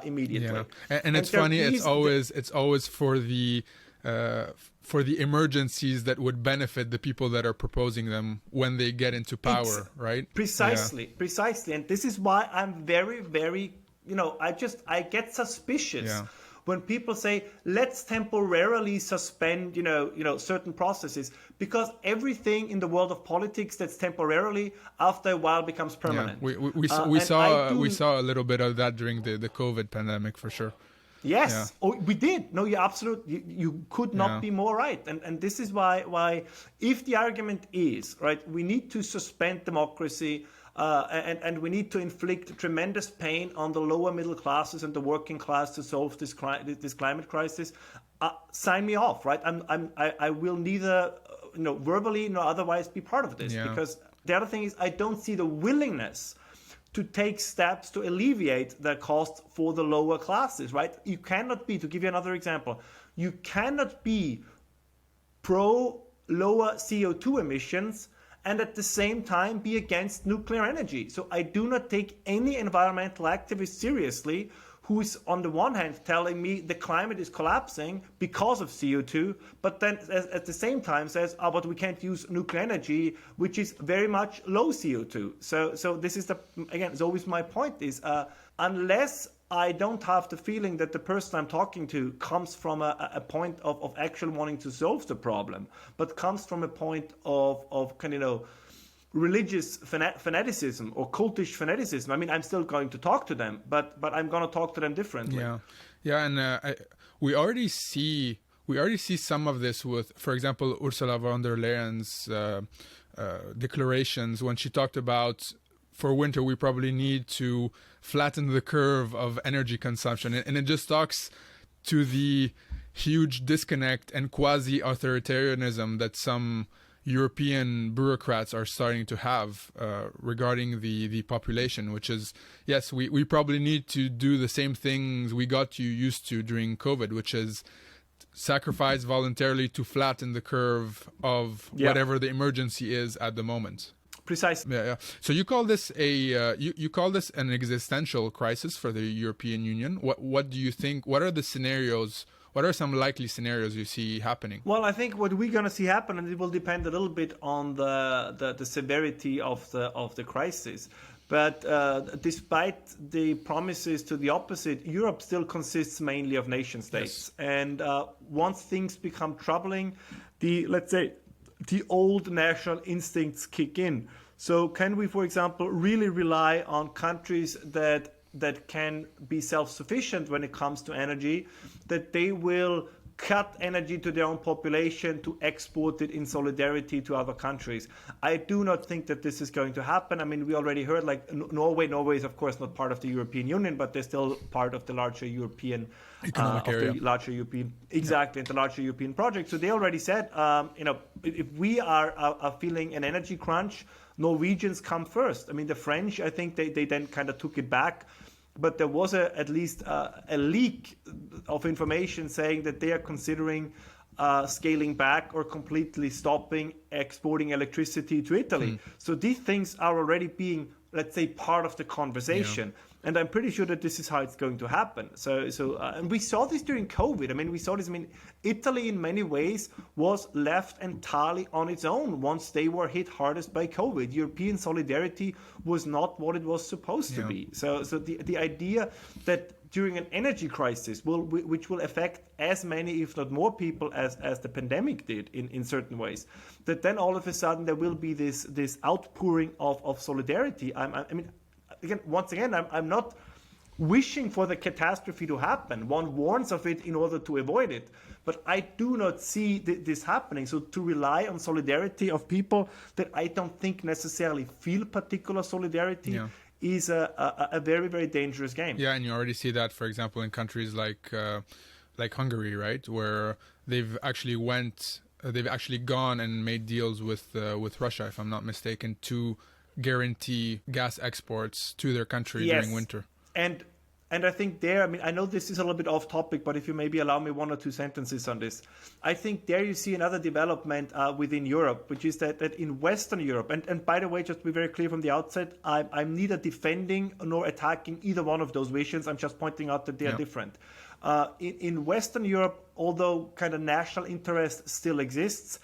immediately. Yeah. And it's funny, it's always for the emergencies that would benefit the people that are proposing them when they get into power, right? Precisely. And this is why I'm very, very, I get suspicious when people say, let's temporarily suspend, certain processes, because everything in the world of politics that's temporarily, after a while, becomes permanent. Yeah. We saw a little bit of that during the COVID pandemic, for sure. Yes, we did. No, you could not be more right. And this is why if the argument is, right, we need to suspend democracy and we need to inflict tremendous pain on the lower middle classes and the working class to solve this climate crisis, sign me off, right? I will neither verbally nor otherwise be part of this, because the other thing is I don't see the willingness to take steps to alleviate the cost for the lower classes, right? You cannot be, to give you another example, you cannot be pro lower CO2 emissions and at the same time be against nuclear energy. So I do not take any environmental activist seriously who is on the one hand telling me the climate is collapsing because of CO2, but then at the same time says, but we can't use nuclear energy, which is very much low CO2. So this is it's always my point is, unless I don't have the feeling that the person I'm talking to comes from a point of actually wanting to solve the problem, but comes from a point of kind of, religious fanaticism or cultish fanaticism. I mean, I'm still going to talk to them, but I'm going to talk to them differently. And we already see some of this with, for example, Ursula von der Leyen's declarations when she talked about, for winter we probably need to flatten the curve of energy consumption, and it just talks to the huge disconnect and quasi-authoritarianism that some European bureaucrats are starting to have regarding the population, which is, yes, we probably need to do the same things we got used to during COVID, which is sacrifice voluntarily to flatten the curve of whatever the emergency is at the moment. Precisely. Yeah. So you call this you call this an existential crisis for the European Union. What do you think? What are the scenarios? What are some likely scenarios you see happening? Well, I think what we're going to see happen, and it will depend a little bit on the severity of the crisis. But despite the promises to the opposite, Europe still consists mainly of nation states. Yes. And once things become troubling, let's say, the old national instincts kick in. So can we, for example, really rely on countries that can be self-sufficient when it comes to energy, that they will cut energy to their own population to export it in solidarity to other countries? I do not think that this is going to happen. I mean, we already heard like Norway is of course not part of the European Union, but they're still part of the larger European economic area. The larger European, exactly, the larger European project. So they already said, if we are feeling an energy crunch, Norwegians come first. I mean, the French, I think they then kind of took it back. But there was at least a leak of information saying that they are considering scaling back or completely stopping exporting electricity to Italy. So these things are already being, let's say, part of the conversation. Yeah. And I'm pretty sure that this is how it's going to happen. And we saw this during COVID. I mean, Italy in many ways was left entirely on its own once they were hit hardest by COVID. European solidarity was not what it was supposed to be. So the idea that during an energy crisis, which will affect as many, if not more people as the pandemic did in certain ways, that then all of a sudden there will be this outpouring of solidarity. Once again, I'm not wishing for the catastrophe to happen. One warns of it in order to avoid it. But I do not see this happening. So to rely on solidarity of people that I don't think necessarily feel particular solidarity is a very, very dangerous game. Yeah, and you already see that, for example, in countries like Hungary, right, where they've actually gone and made deals with Russia, if I'm not mistaken, to guarantee gas exports to their country during winter. And I think I know this is a little bit off topic, but if you maybe allow me one or two sentences on this. I think there you see another development within Europe, which is that in Western Europe, and by the way, just to be very clear from the outset, I'm neither defending nor attacking either one of those visions. I'm just pointing out that they are different. In Western Europe, although kind of national interest still exists,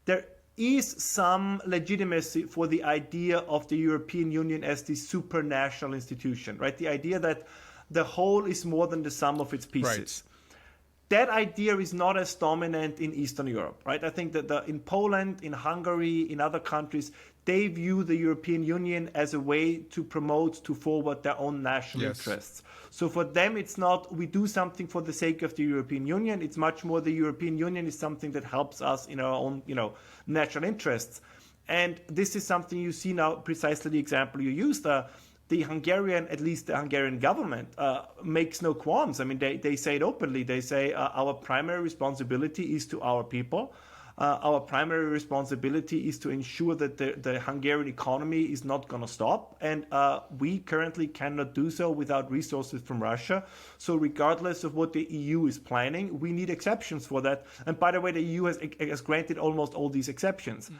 there is some legitimacy for the idea of the European Union as the supranational institution, right? The idea that the whole is more than the sum of its pieces. Right. That idea is not as dominant in Eastern Europe, right? I think that in Poland, in Hungary, in other countries, they view the European Union as a way to forward their own national interests. So for them, it's not we do something for the sake of the European Union. It's much more the European Union is something that helps us in our own, national interests. And this is something you see now, precisely the example you used. The Hungarian government makes no qualms. I mean, they say it openly. They say our primary responsibility is to our people. Our primary responsibility is to ensure that the Hungarian economy is not going to stop. And we currently cannot do so without resources from Russia. So regardless of what the EU is planning, we need exceptions for that. And by the way, the EU has granted almost all these exceptions.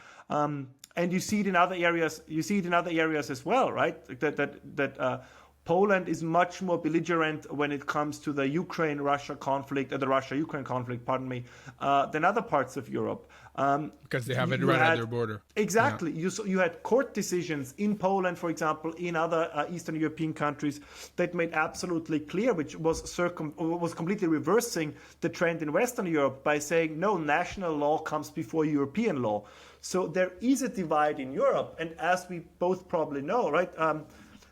And you see it in other areas. You see it in other areas as well, right? That Poland is much more belligerent when it comes to the Russia-Ukraine conflict, than other parts of Europe. Because they have it right at their border. Exactly. Yeah. You had court decisions in Poland, for example, in other Eastern European countries that made absolutely clear, which was completely reversing the trend in Western Europe by saying, no, national law comes before European law. So there is a divide in Europe. And as we both probably know, right,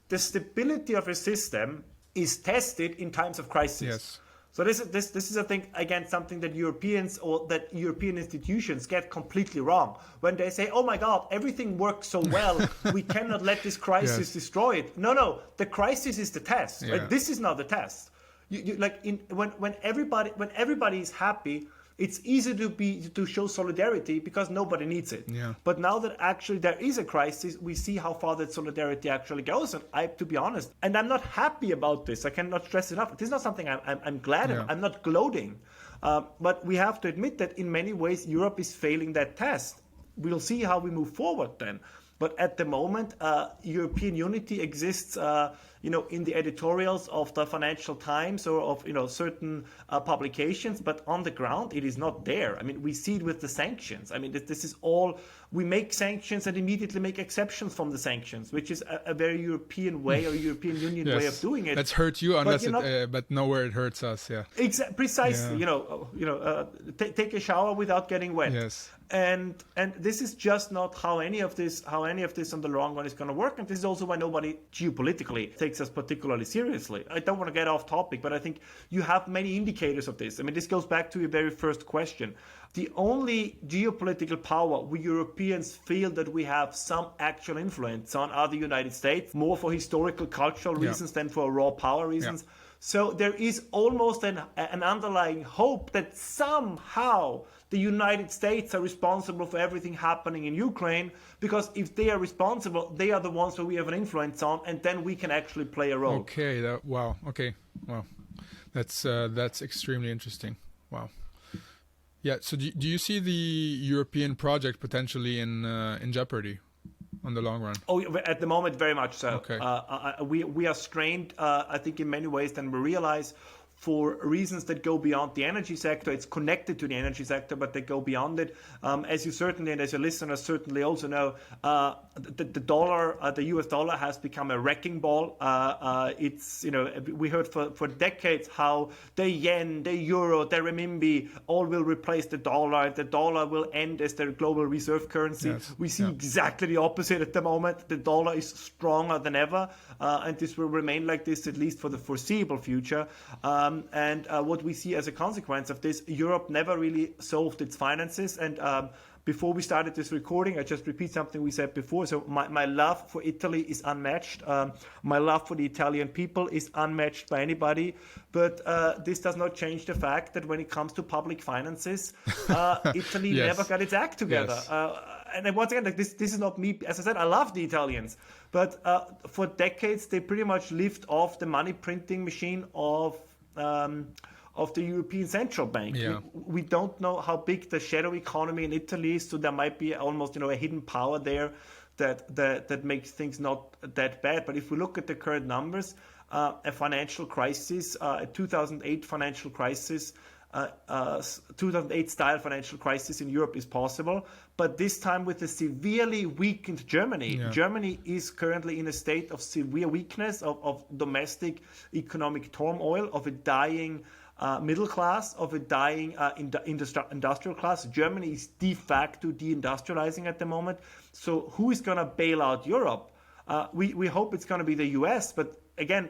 the stability of a system is tested in times of crisis. Yes. So this is, I think, again, something that Europeans or that European institutions get completely wrong when they say, "Oh my God, everything works so well, we cannot let this crisis destroy it." No, the crisis is the test. Yeah. Right? This is not the test. When everybody is happy, it's easy to show solidarity because nobody needs it. Yeah. But now that actually there is a crisis, we see how far that solidarity actually goes. And to be honest, and I'm not happy about this. I cannot stress enough. This is not something I'm glad of. I'm not gloating. But we have to admit that in many ways, Europe is failing that test. We'll see how we move forward then. But at the moment, European unity exists, in the editorials of the Financial Times or of, certain publications. But on the ground, it is not there. I mean, we see it with the sanctions. I mean, this is all we make sanctions and immediately make exceptions from the sanctions, which is a very European way or European Union way of doing it. Let's hurt you unless but nowhere it hurts us. Yeah. Precisely. Yeah. Take a shower without getting wet. Yes. And this is just not how any of this on the long run is going to work. And this is also why nobody geopolitically takes us particularly seriously. I don't want to get off topic, but I think you have many indicators of this. I mean, this goes back to your very first question. The only geopolitical power we Europeans feel that we have some actual influence on are the United States, more for historical, cultural reasons than for raw power reasons. Yeah. So there is almost an underlying hope that somehow the United States are responsible for everything happening in Ukraine, because if they are responsible, they are the ones that we have an influence on, and then we can actually play a role. Okay. Wow. That's extremely interesting. Wow. Yeah. So do you see the European project potentially in jeopardy on the long run? Oh, at the moment, very much so. Okay. We are strained, I think, in many ways than we realize, for reasons that go beyond the energy sector. It's connected to the energy sector, but they go beyond it. As you certainly, and as your listeners certainly also know, the dollar, the US dollar has become a wrecking ball. It's, we heard for decades how the yen, the euro, the renminbi all will replace the dollar. The dollar will end as their global reserve currency. Yes. We see exactly the opposite at the moment. The dollar is stronger than ever, and this will remain like this at least for the foreseeable future. And what we see as a consequence of this, Europe never really solved its finances. And before we started this recording, I just repeat something we said before. So my love for Italy is unmatched. My love for the Italian people is unmatched by anybody. But this does not change the fact that when it comes to public finances, Italy never got its act together. Yes. And once again, this is not me. As I said, I love the Italians. But for decades, they pretty much lived off the money printing machine of the European Central Bank. Yeah. We don't know how big the shadow economy in Italy is, so there might be almost a hidden power there that makes things not that bad. But if we look at the current numbers, a financial crisis, a 2008 financial crisis, 2008 style financial crisis in Europe is possible, but this time with a severely weakened Germany. Yeah. Germany is currently in a state of severe weakness, of domestic economic turmoil, of a dying middle class, of a dying industrial class. Germany is de facto deindustrializing at the moment. So who is going to bail out Europe? We hope it's going to be the US, but again,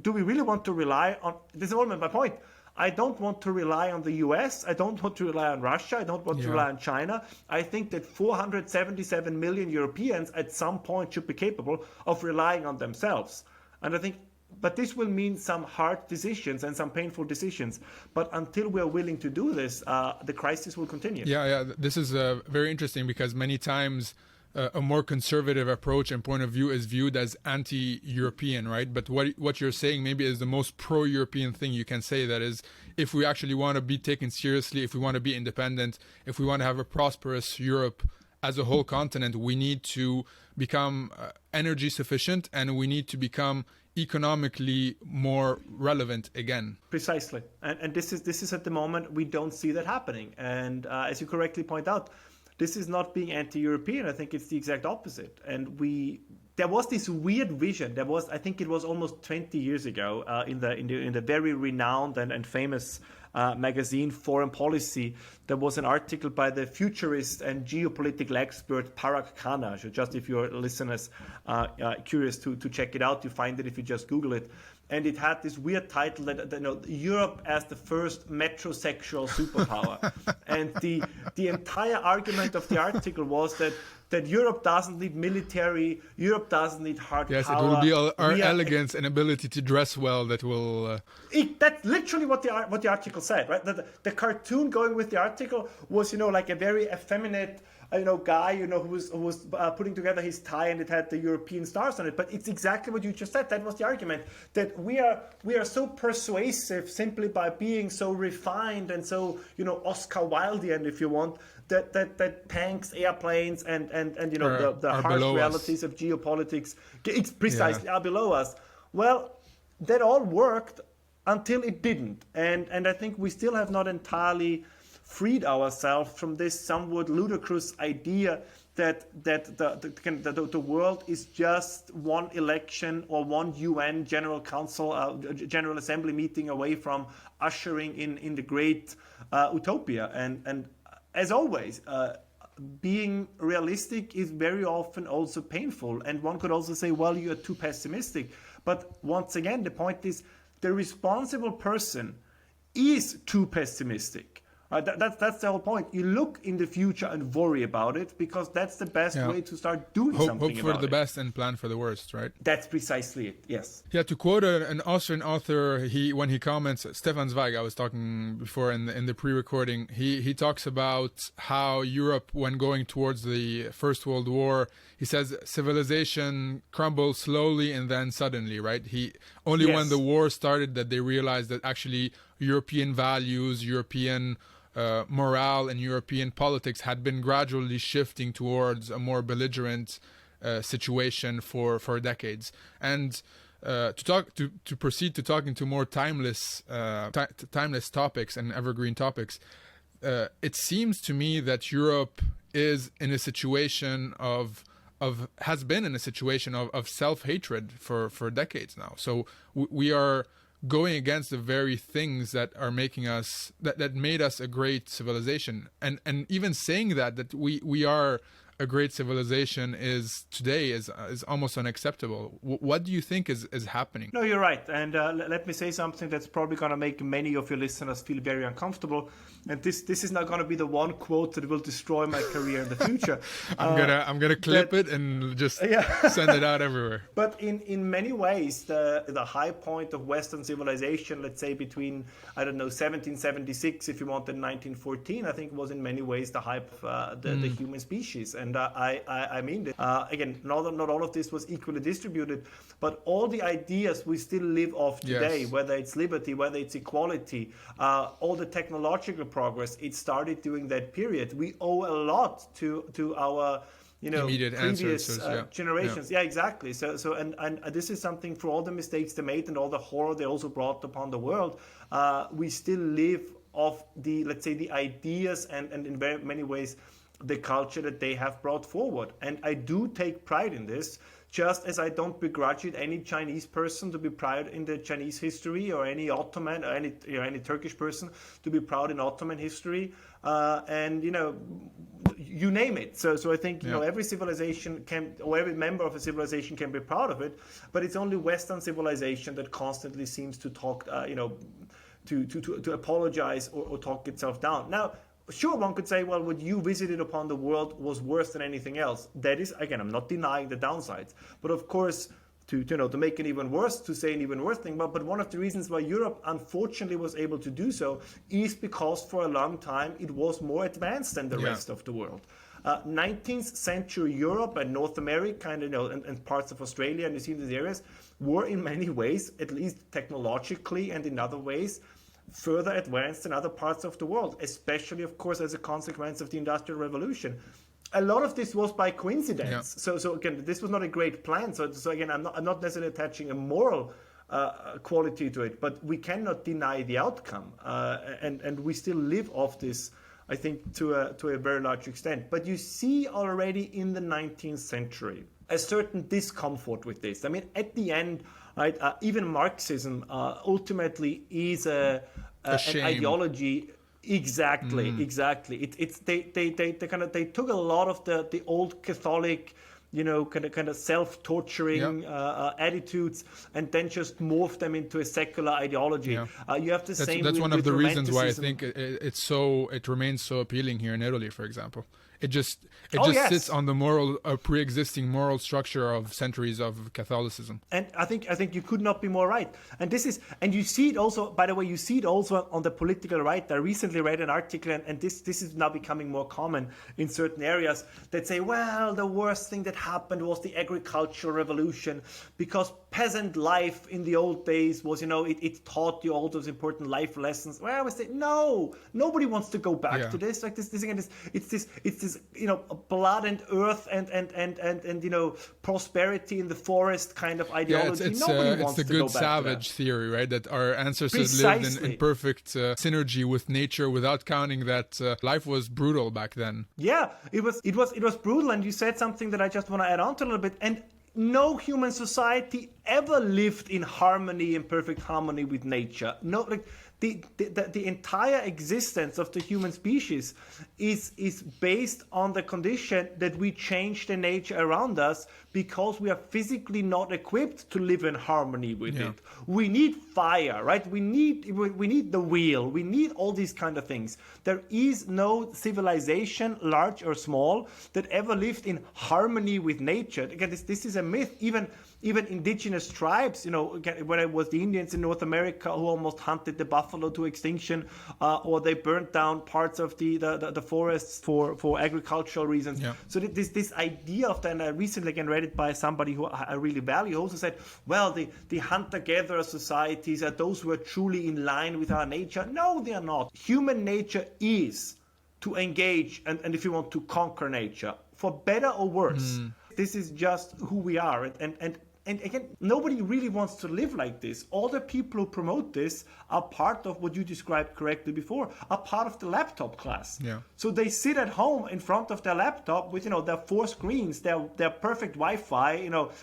do we really want to rely on, this is all my point, I don't want to rely on the US. I don't want to rely on Russia. I don't want to rely on China. I think that 477 million Europeans at some point should be capable of relying on themselves. And I think, but this will mean some hard decisions and some painful decisions. But until we're willing to do this, the crisis will continue. Yeah. This is very interesting because many times a more conservative approach and point of view is viewed as anti-European, right? But what you're saying maybe is the most pro-European thing you can say. That is, if we actually want to be taken seriously, if we want to be independent, if we want to have a prosperous Europe as a whole continent, we need to become energy sufficient and we need to become economically more relevant again. Precisely. And this is at the moment, we don't see that happening. And as you correctly point out, this is not being anti-European. I think it's the exact opposite. And there was this weird vision. I think it was almost 20 years ago in the very renowned and famous magazine Foreign Policy. There was an article by the futurist and geopolitical expert Parag Khanna. So just if your listeners are curious to check it out, you find it if you just Google it. And it had this weird title that Europe as the first metrosexual superpower. And the entire argument of the article was that Europe doesn't need military, Europe doesn't need hard power. Yes, it will be our elegance and ability to dress well that will... That's literally what the article said, right? The cartoon going with the article was, like a very effeminate guy, who was putting together his tie, and it had the European stars on it. But it's exactly what you just said. That was the argument, that we are so persuasive simply by being so refined and so, Oscar Wildean, if you want, that tanks, airplanes, and the harsh realities of geopolitics, it's precisely are below us. Well, that all worked until it didn't. And I think we still have not entirely freed ourselves from this somewhat ludicrous idea that the world is just one election or one UN General Council, General Assembly meeting away from ushering in the great utopia. And as always, being realistic is very often also painful. And one could also say, well, you are too pessimistic. But once again, the point is the responsible person is too pessimistic. That's the whole point. You look in the future and worry about it, because that's the best way to start doing something about it. Hope for the best and plan for the worst, right? That's precisely it, yes. Yeah, to quote an Austrian author, when he comments, Stefan Zweig, I was talking before in the pre-recording, he talks about how Europe, when going towards the First World War, he says civilization crumbles slowly and then suddenly, right? When the war started that they realized that actually European values, European morale and European politics had been gradually shifting towards a more belligerent situation for decades. And to proceed to talking to more timeless topics and evergreen topics, it seems to me that Europe is in a situation has been in a situation of self-hatred for decades now. So we are going against the very things that are making us that made us a great civilization, and even saying that we are a great civilization is almost unacceptable. What do you think is happening? No, you're right. And let me say something that's probably going to make many of your listeners feel very uncomfortable. And this is not going to be the one quote that will destroy my career in the future. I'm gonna clip it and just send it out everywhere. But in many ways, the high point of Western civilization, let's say between 1776, if you wanted, 1914, I think was in many ways the hype of the human species. And I mean that. Again, not all of this was equally distributed, but all the ideas we still live off today, whether it's liberty, whether it's equality, all the technological progress, it started during that period. We owe a lot to our immediate previous generations. Yeah, exactly. So and this is something, for all the mistakes they made and all the horror they also brought upon the world, we still live off the, let's say, the ideas and in very many ways the culture that they have brought forward. And I do take pride in this, just as I don't begrudge it any Chinese person to be proud in the Chinese history, or any Ottoman or any Turkish person to be proud in Ottoman history, and you name it. So I think every civilization can, or every member of a civilization can be proud of it, but it's only Western civilization that constantly seems to talk to apologize or talk itself down. Now, sure, one could say, well, what you visited upon the world was worse than anything else. That is, again, I'm not denying the downsides. But of course, to make it even worse, to say an even worse thing. But one of the reasons why Europe, unfortunately, was able to do so is because for a long time it was more advanced than the rest of the world. 19th century Europe and North America and parts of Australia and New Zealand, these areas, were in many ways, at least technologically and in other ways, further advanced than other parts of the world, especially, of course, as a consequence of the Industrial Revolution. A lot of this was by coincidence. So again, this was not a great plan. So again, I'm not necessarily attaching a moral quality to it, but we cannot deny the outcome, and we still live off this, I think, to a very large extent. But you see already in the 19th century a certain discomfort with this. I mean, at the end, right, even Marxism ultimately is an ideology. Exactly. They took a lot of the old Catholic, kind of self-torturing attitudes, and then just morph them into a secular ideology. You have the same. That's one of the reasons why I think it remains so appealing here in Italy, for example. It just sits on the pre-existing moral structure of centuries of Catholicism. And I think you could not be more right. And you see it also, by the way, on the political right. I recently read an article, and this is now becoming more common in certain areas, that say, well, the worst thing that happened was the agricultural revolution, because peasant life in the old days was, it taught you all those important life lessons. Well, I would say, no, nobody wants to go back to this. Like this again, it's this, blood and earth and prosperity in the forest kind of ideology. It's nobody wants the to go good back savage to theory, right? That our ancestors Precisely. lived in perfect synergy with nature, without counting that life was brutal back then. Yeah, it was brutal, and you said something that I just want to add on to a little bit. And no human society ever lived in harmony, in perfect harmony with nature. No, like the entire existence of the human species is based on the condition that we change the nature around us because we are physically not equipped to live in harmony with it. We need fire, right? We need the wheel. We need all these kind of things. There is no civilization, large or small, that ever lived in harmony with nature. Again, this is a myth. Even indigenous tribes, whether it was the Indians in North America who almost hunted the buffalo to extinction, or they burnt down parts of the forests for agricultural reasons. Yeah. So this idea of that, and I recently again read it by somebody who I really value, also said, well, the hunter-gatherer societies are those who are truly in line with our nature. No, they are not. Human nature is to engage and if you want to conquer nature, for better or worse. This is just who we are. And again, nobody really wants to live like this. All the people who promote this are part of what you described correctly before, are part of the laptop class. Yeah. So they sit at home in front of their laptop with, their 4 screens, their perfect Wi-Fi,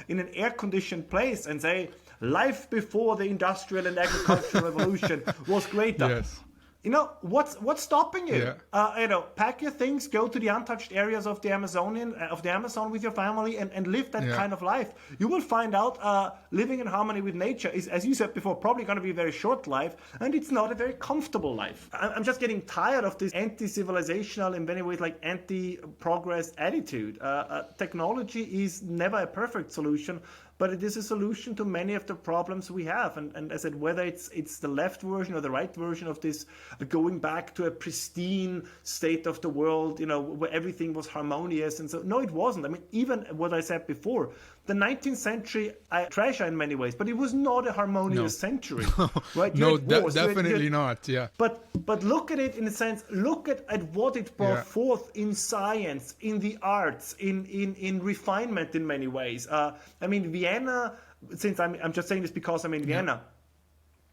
in an air-conditioned place, and say, life before the industrial and agricultural revolution was greater. Yes. What's stopping you? Yeah. Pack your things, go to the untouched areas of the Amazon with your family and live that kind of life. You will find out living in harmony with nature is, as you said before, probably going to be a very short life, and it's not a very comfortable life. I'm just getting tired of this anti-civilizational, in many ways like anti-progress attitude. Technology is never a perfect solution, but it is a solution to many of the problems we have. And as I said, whether it's the left version or the right version of this, going back to a pristine state of the world, where everything was harmonious. And so, no, it wasn't. I mean, even what I said before, the 19th century I treasure in many ways, but it was not a harmonious century. Right? No, definitely not. Yeah. But look at it in a sense. Look at what it brought forth in science, in the arts, in refinement in many ways. I mean, Vienna. Since I'm just saying this because I'm in Vienna.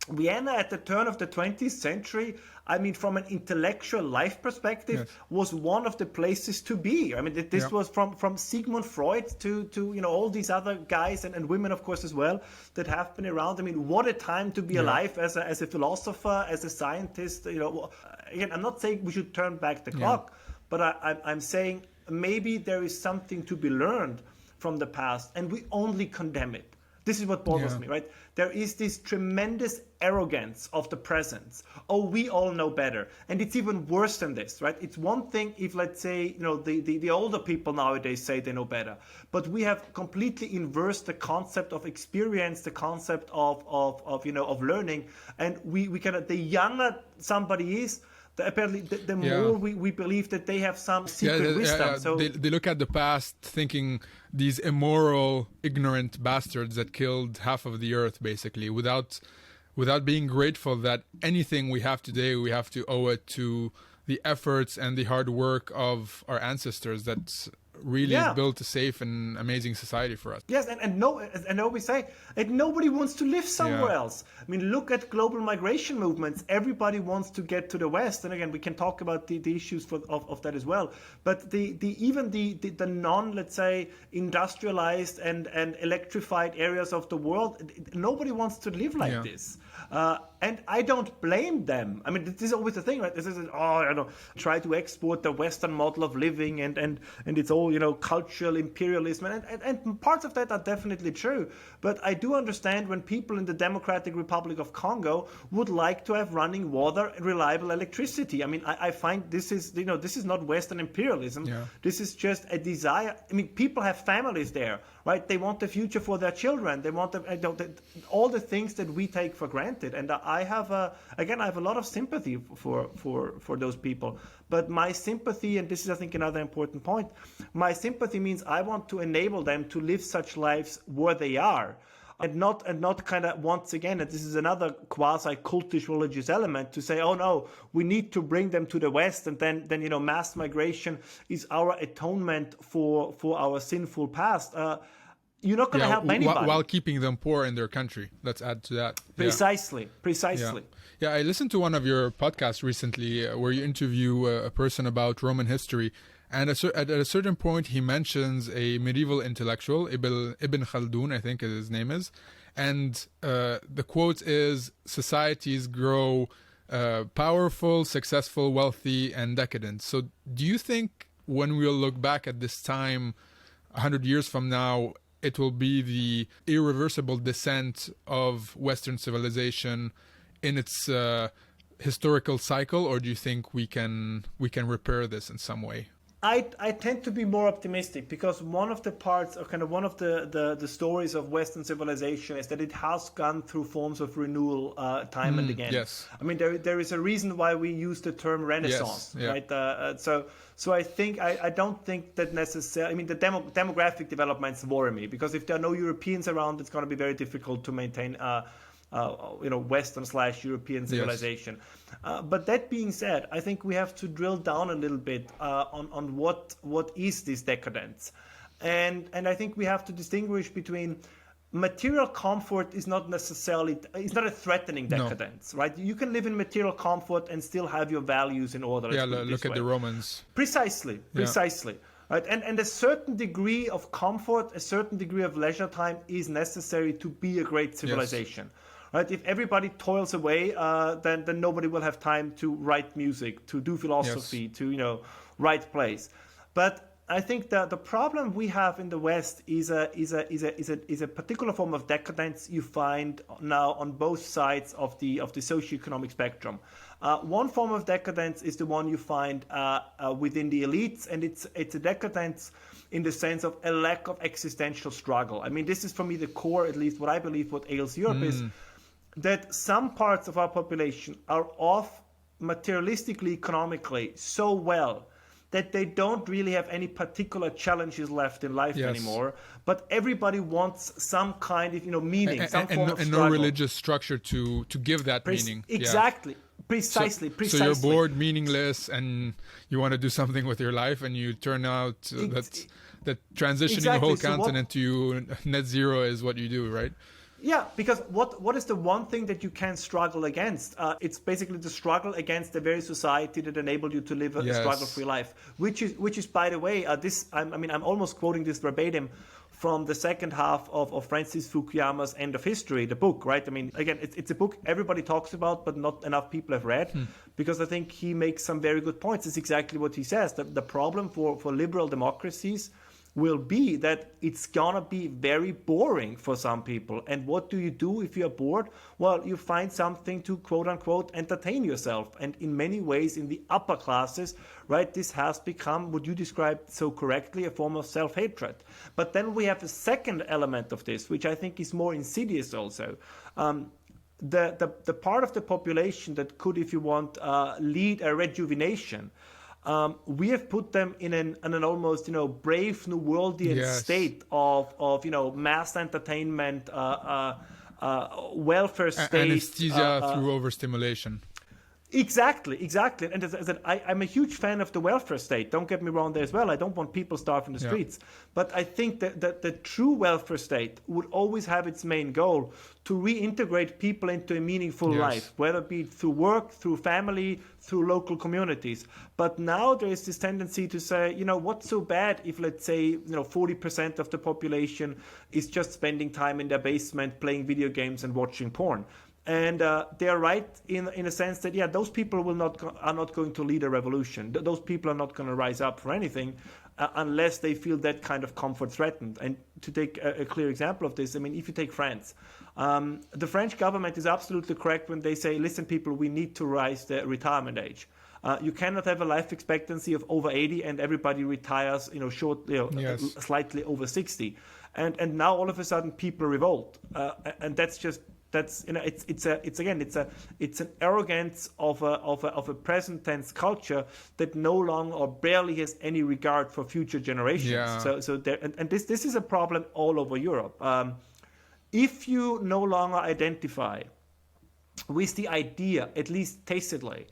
Vienna at the turn of the 20th century, I mean, from an intellectual life perspective, was one of the places to be. I mean, this was from Sigmund Freud to all these other guys and women, of course, as well, that have been around. I mean, what a time to be alive as a philosopher, as a scientist. Again, I'm not saying we should turn back the clock, but I'm saying maybe there is something to be learned from the past, and we only condemn it. This is what bothers me, right? There is this tremendous arrogance of the present. Oh, we all know better. And it's even worse than this, right? It's one thing if, let's say, the older people nowadays say they know better. But we have completely inversed the concept of experience, the concept of learning. And we cannot, the younger somebody is, apparently the more we believe that they have some secret wisdom. So they look at the past thinking these immoral, ignorant bastards that killed half of the earth, basically, without being grateful that anything we have today, we have to owe it to the efforts and the hard work of our ancestors that's really built a safe and amazing society for us. Yes, and we say, and nobody wants to live somewhere else. I mean, look at global migration movements. Everybody wants to get to the West, and again, we can talk about the issues of that as well. But even the non, let's say, industrialized and electrified areas of the world, nobody wants to live like this. And I don't blame them. I mean, this is always the thing, right? This is, try to export the Western model of living and it's all, cultural imperialism. And parts of that are definitely true. But I do understand when people in the Democratic Republic of Congo would like to have running water and reliable electricity. I mean, I find this is, this is not Western imperialism. Yeah. This is just a desire. I mean, people have families there, right? They want the future for their children. They want all the things that we take for granted. And I have a lot of sympathy for those people. But my sympathy, and this is, I think, another important point, my sympathy means I want to enable them to live such lives where they are. and not kind of, once again, and this is another quasi cultish religious element, to say, oh no, we need to bring them to the West, and then mass migration is our atonement for our sinful past. You're not going to help anybody. While keeping them poor in their country. Let's add to that. Precisely. Yeah, I listened to one of your podcasts recently where you interview a person about Roman history. And at a certain point, he mentions a medieval intellectual, Ibn Khaldun, I think his name is. And the quote is, societies grow powerful, successful, wealthy, and decadent. So do you think when we'll look back at this time 100 years from now, it will be the irreversible descent of Western civilization in its historical cycle, or do you think we can repair this in some way? I tend to be more optimistic, because one of the parts, or kind of one of the stories of Western civilization, is that it has gone through forms of renewal time and again. Yes. I mean, there is a reason why we use the term Renaissance, yes, yeah. right? So I think I don't think that necessarily. I mean, the demographic developments worry me, because if there are no Europeans around, it's going to be very difficult to maintain Western/European civilization. Yes. But that being said, I think we have to drill down a little bit on what is this decadence, and I think we have to distinguish between material comfort is not necessarily, it's not a threatening decadence, right? You can live in material comfort and still have your values in order. Yeah, look at the Romans. Precisely. Right? And a certain degree of comfort, a certain degree of leisure time is necessary to be a great civilization. Yes. Right? If everybody toils away, then nobody will have time to write music, to do philosophy, yes, to write plays. But I think that the problem we have in the West is a particular form of decadence you find now on both sides of the socioeconomic spectrum. One form of decadence is the one you find within the elites, and it's a decadence in the sense of a lack of existential struggle. I mean, this is for me the core, at least what I believe, what ails Europe is that some parts of our population are off materialistically, economically so well that they don't really have any particular challenges left in life anymore. But everybody wants some kind of meaning, some form of struggle. And no religious structure to give that meaning. Exactly. Precisely. So you're bored, meaningless, and you want to do something with your life, and you turn out that transitioning the whole continent to net zero is what you do, right? Yeah, because what is the one thing that you can struggle against? It's basically the struggle against the very society that enabled you to live a struggle-free life, which is by the way, I'm almost quoting this verbatim from the second half of Francis Fukuyama's End of History, the book, right? I mean, again, it's a book everybody talks about, but not enough people have read, because I think he makes some very good points. It's exactly what he says. The problem for liberal democracies will be that it's gonna be very boring for some people. And what do you do if you're bored? Well, you find something to quote unquote entertain yourself. And in many ways in the upper classes, right, this has become what you described so correctly, a form of self-hatred. But then we have a second element of this, which I think is more insidious also. The part of the population that could, if you want, lead a rejuvenation. We have put them in an almost brave new worldian state of mass entertainment, welfare state, anesthesia through overstimulation. Exactly. And as I said, I'm a huge fan of the welfare state. Don't get me wrong there as well. I don't want people starving in the streets. But I think that the true welfare state would always have its main goal to reintegrate people into a meaningful life, whether it be through work, through family, through local communities. But now there is this tendency to say, what's so bad if, let's say, 40% of the population is just spending time in their basement playing video games and watching porn. And they are right in a sense that, those people are not going to lead a revolution. Those people are not going to rise up for anything unless they feel that kind of comfort threatened. And to take a clear example of this, I mean, if you take France, the French government is absolutely correct when they say, listen, people, we need to raise the retirement age. You cannot have a life expectancy of over 80 and everybody retires, slightly over 60. And now all of a sudden people revolt. And it's an arrogance of a present tense culture that no longer or barely has any regard for future generations. So this is a problem all over Europe. if you no longer identify with the idea, at least tacitly,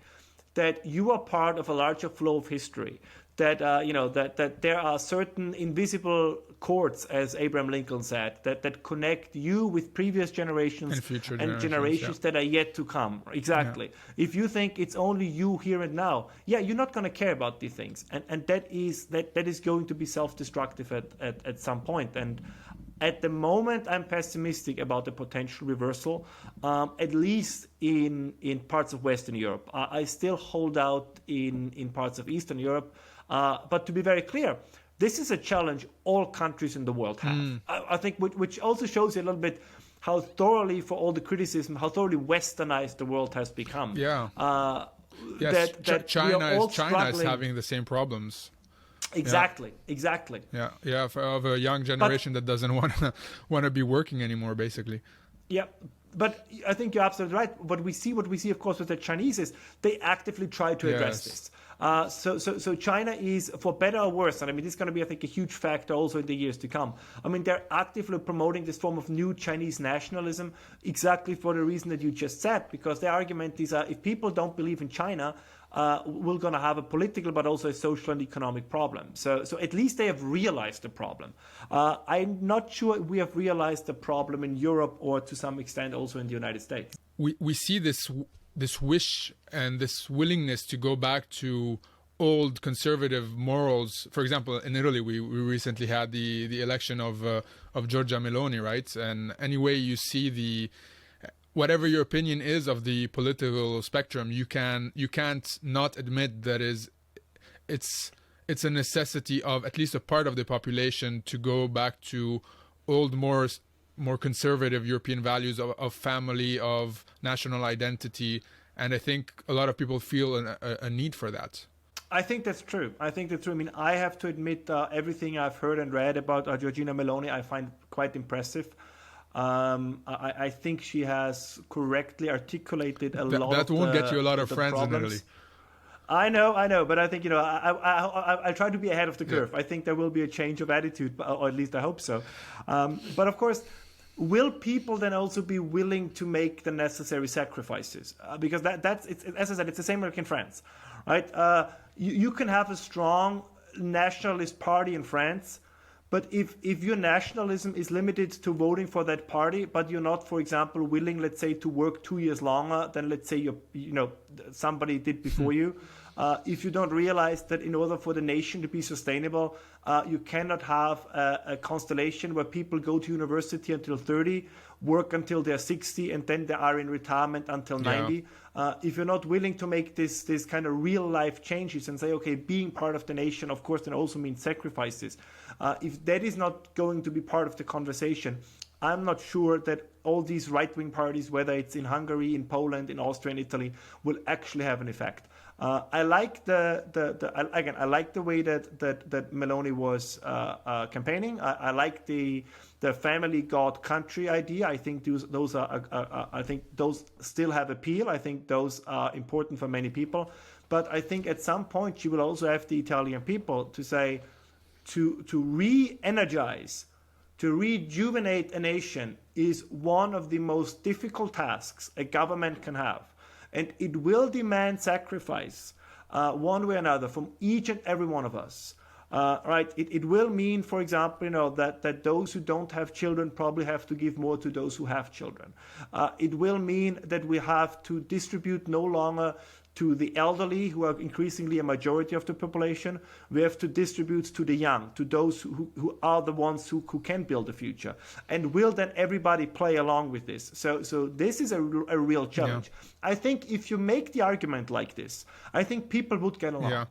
that you are part of a larger flow of history, that that there are certain invisible cords, as Abraham Lincoln said, that connect you with previous generations And future and generations, that are yet to come. Exactly. Yeah. If you think it's only you here and now, you're not going to care about these things, and that is going to be self-destructive at some point. And at the moment, I'm pessimistic about the potential reversal, at least in parts of Western Europe. I still hold out in parts of Eastern Europe. But to be very clear, this is a challenge all countries in the world have. I think which also shows you a little bit how thoroughly, for all the criticism, how thoroughly westernized the world has become. Yeah. Yes, China is having the same problems. Exactly. Yeah, of a young generation that doesn't want to be working anymore, basically. Yeah, but I think you're absolutely right. What we see, of course, with the Chinese is they actively try to address this. So China is, for better or worse, and I mean, this is going to be, I think, a huge factor also in the years to come. I mean, they're actively promoting this form of new Chinese nationalism exactly for the reason that you just said, because their argument is if people don't believe in China, we're going to have a political but also a social and economic problem. So at least they have realized the problem. I'm not sure we have realized the problem in Europe or to some extent also in the United States. We see this wish and this willingness to go back to old conservative morals. For example, in Italy, we recently had the election of Giorgia Meloni, right? And anyway, you see whatever your opinion is of the political spectrum, you can't not admit that it's a necessity of at least a part of the population to go back to old, more conservative European values of family, of national identity. And I think a lot of people feel a need for that. I think that's true. I mean, I have to admit, everything I've heard and read about Giorgia Meloni, I find quite impressive. I think she has correctly articulated a lot. That won't get you a lot of friends problems in Italy. I know, but I think I try to be ahead of the curve. Yeah. I think there will be a change of attitude, or at least I hope so. But of course, will people then also be willing to make the necessary sacrifices? Because that's as I said, it's the same like in France, right? You can have a strong nationalist party in France. But if your nationalism is limited to voting for that party, but you're not, for example, willing, let's say, to work 2 years longer than, let's say, somebody did before you, if you don't realize that in order for the nation to be sustainable, you cannot have a constellation where people go to university until 30, work until they're 60, and then they are in retirement until 90. If you're not willing to make this kind of real life changes and say, okay, being part of the nation, of course, then also means sacrifices. If that is not going to be part of the conversation, I'm not sure that all these right-wing parties, whether it's in Hungary, in Poland, in Austria, and Italy, will actually have an effect. I like I like the way that Meloni was campaigning. I like the family, God, country idea. I think those are I think those still have appeal. I think those are important for many people. But I think at some point you will also have the Italian people to say, to re-energize, to rejuvenate a nation is one of the most difficult tasks a government can have. And it will demand sacrifice, one way or another, from each and every one of us. Right? It will mean, for example, that those who don't have children probably have to give more to those who have children. It will mean that we have to distribute no longer to the elderly, who are increasingly a majority of the population. We have to distribute to the young, to those who are the ones who can build the future. And will then everybody play along with this? So this is a real challenge. Yeah. I think if you make the argument like this, I think people would get along. Yeah.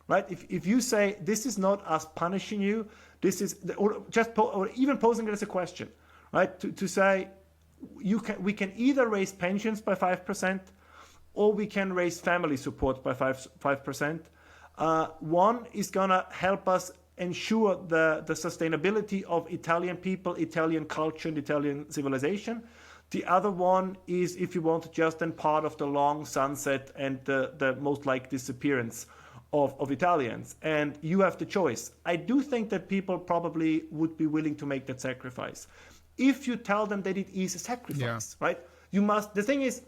Right? If you say, this is not us punishing you, this is, or even posing it as a question, right? To say, we can either raise pensions by 5%, or we can raise family support by 5%. One is going to help us ensure the sustainability of Italian people, Italian culture, and Italian civilization. The other one is, if you want, just then part of the long sunset and the most like disappearance of Italians. And you have the choice. I do think that people probably would be willing to make that sacrifice. if you tell them that it is a sacrifice, right? The thing is,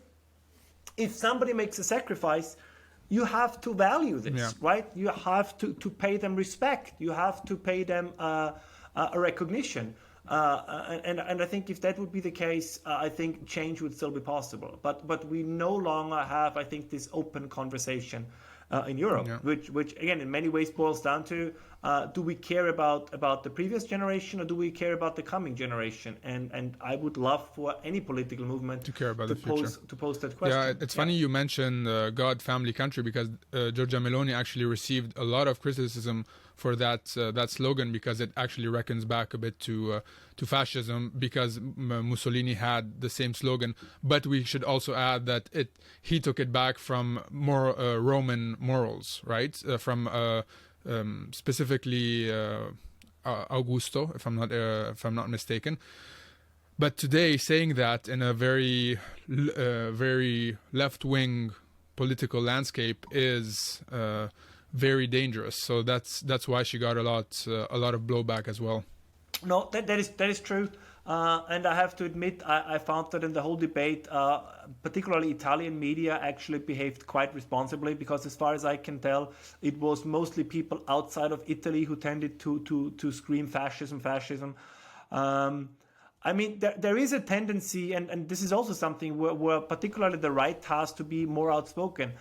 if somebody makes a sacrifice, you have to value this, right? You have to pay them respect. You have to pay them a recognition. And I think if that would be the case, I think change would still be possible. But we no longer have, I think, this open conversation in Europe, which again in many ways boils down to do we care about the previous generation, or do we care about the coming generation? And I would love for any political movement to care about the future. To pose that question. Yeah, it's funny you mentioned God, family, country, because Giorgia Meloni actually received a lot of criticism for that slogan, because it actually reckons back a bit to fascism, because Mussolini had the same slogan. But we should also add that he took it back from more Roman morals, right? From specifically Augusto, if I'm not mistaken. But today, saying that in a very left-wing political landscape is very dangerous. So that's why she got a lot of blowback as well. No, that is true. And I have to admit, I found that in the whole debate, particularly Italian media actually behaved quite responsibly, because as far as I can tell, it was mostly people outside of Italy who tended to scream fascism. I mean, there is a tendency, and this is also something where particularly the right has to be more outspoken.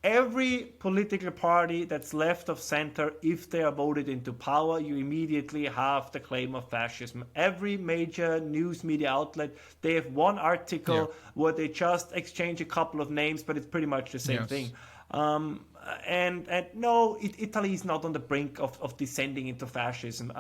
Every political party that's left of center, if they are voted into power, you immediately have the claim of fascism. Every major news media outlet, they have one article where they just exchange a couple of names, but it's pretty much the same thing. And no, Italy is not on the brink of descending into fascism.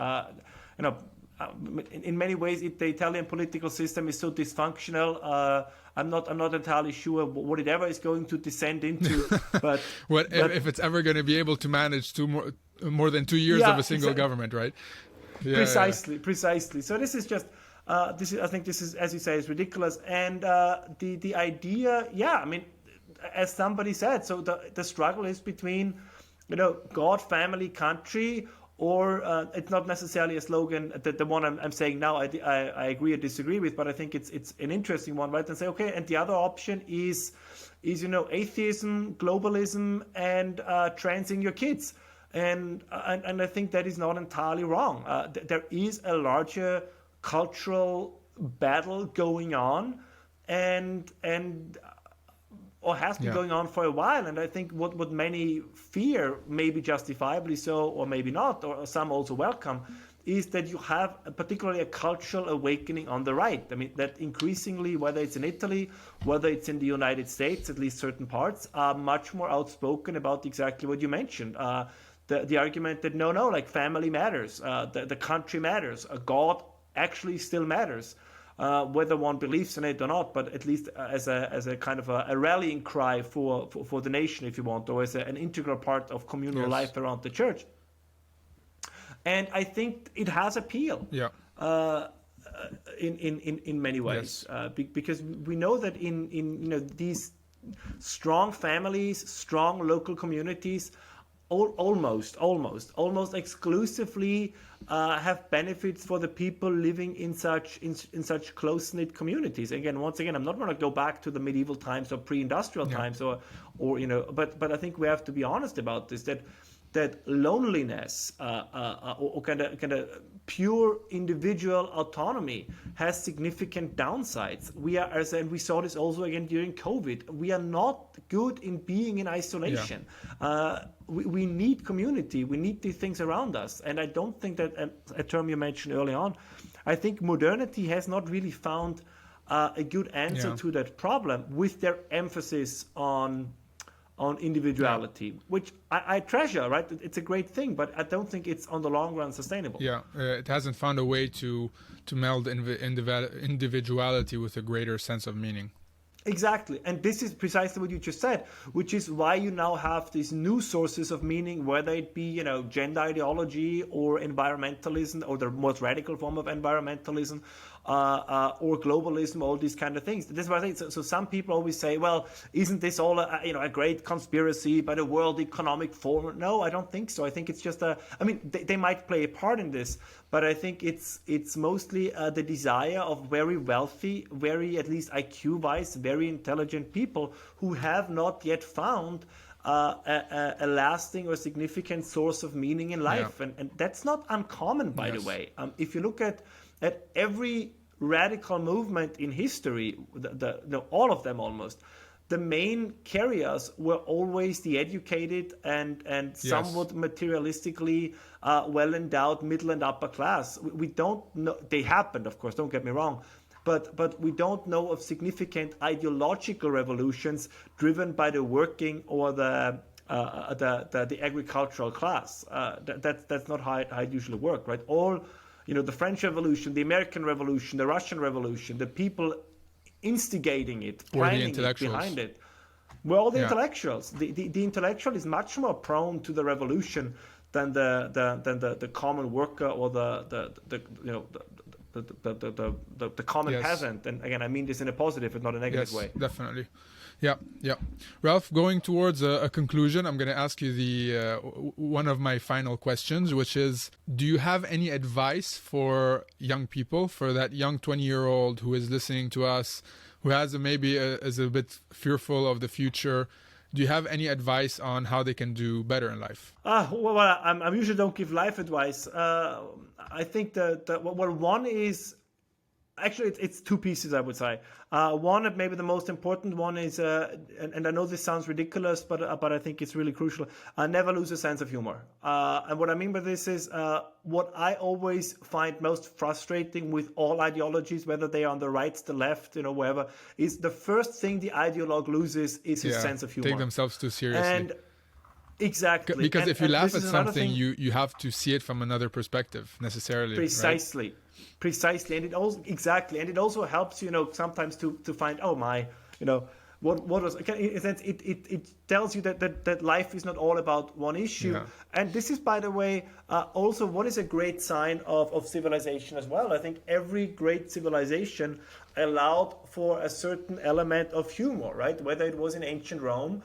In many ways, the Italian political system is so dysfunctional. I'm not entirely sure what it ever is going to descend into. But if it's ever going to be able to manage more than 2 years of a single government, right? Yeah, precisely. So this is just I think this is, as you say, is ridiculous. And the idea, I mean, as somebody said, so the struggle is between God, family, country. Or it's not necessarily a slogan, the one I'm saying now I agree or disagree with, but I think it's an interesting one, right? And say, okay, and the other option is atheism, globalism, and transing your kids. And I think that is not entirely wrong. There is a larger cultural battle going on, or has been going on for a while. And I think what many fear, maybe justifiably so, or maybe not, or some also welcome, is that you have particularly a cultural awakening on the right. I mean, that increasingly, whether it's in Italy, whether it's in the United States, at least certain parts, are much more outspoken about exactly what you mentioned. The argument that no, like family matters, the country matters, God actually still matters. Whether one believes in it or not, but at least as a kind of a rallying cry for the nation, if you want, or as an integral part of communal life around the church. And I think it has appeal. In many ways, because we know that in these strong families, strong local communities, almost exclusively have benefits for the people living in such close-knit communities. Once again, I'm not going to go back to the medieval times or pre-industrial times, or but I think we have to be honest about this, that loneliness or kind of pure individual autonomy has significant downsides. And we saw this also again during COVID. We are not good in being in isolation. We need community. We need these things around us. And I don't think that a term you mentioned early on, I think modernity has not really found a good answer to that problem, with their emphasis on individuality, which I treasure, right? It's a great thing, but I don't think it's on the long run sustainable. It hasn't found a way to meld individuality with a greater sense of meaning. Exactly. And this is precisely what you just said, which is why you now have these new sources of meaning, whether it be, gender ideology or environmentalism, or the most radical form of environmentalism, or globalism, all these kind of things. That's what I think. So some people always say, well, isn't this all a great conspiracy by the World Economic Forum? No, I don't think so. I think it's just they might play a part in this, but I think it's mostly the desire of very wealthy, very, at least IQ-wise, very intelligent people who have not yet found a lasting or significant source of meaning in life. Yeah. And that's not uncommon, by the way. If you look at every radical movement in history, all of them almost, the main carriers were always the educated and somewhat materialistically well-endowed middle and upper class. We don't know, they happened, of course, don't get me wrong, but we don't know of significant ideological revolutions driven by the working or the agricultural class. That's not how it usually works, right? The French Revolution, the American Revolution, the Russian Revolution, the people instigating it, planning it, behind it, were all the intellectuals. The intellectual is much more prone to the revolution than the common worker or the common peasant. And again, I mean this in a positive and not a negative way. Definitely. Yeah. Ralph, going towards a conclusion, I'm going to ask you the one of my final questions, which is, do you have any advice for young people, for that young 20-year-old who is listening to us, who has is a bit fearful of the future? Do you have any advice on how they can do better in life? Well, I usually don't give life advice. I think one is, actually, it's two pieces, I would say. One, maybe the most important one is, and I know this sounds ridiculous, but I think it's really crucial, never lose a sense of humor. And what I mean by this is, what I always find most frustrating with all ideologies, whether they are on the right, the left, wherever, is the first thing the ideologue loses is his sense of humor. Take themselves too seriously. And exactly. Because if you laugh at something, you have to see it from another perspective, necessarily. Precisely. Right? Precisely, and it also helps, sometimes to find, what was, in a sense, it tells you that life is not all about one issue. And this is, by the way, also what is a great sign of civilization as well. I think every great civilization allowed for a certain element of humor, right? Whether it was in ancient Rome,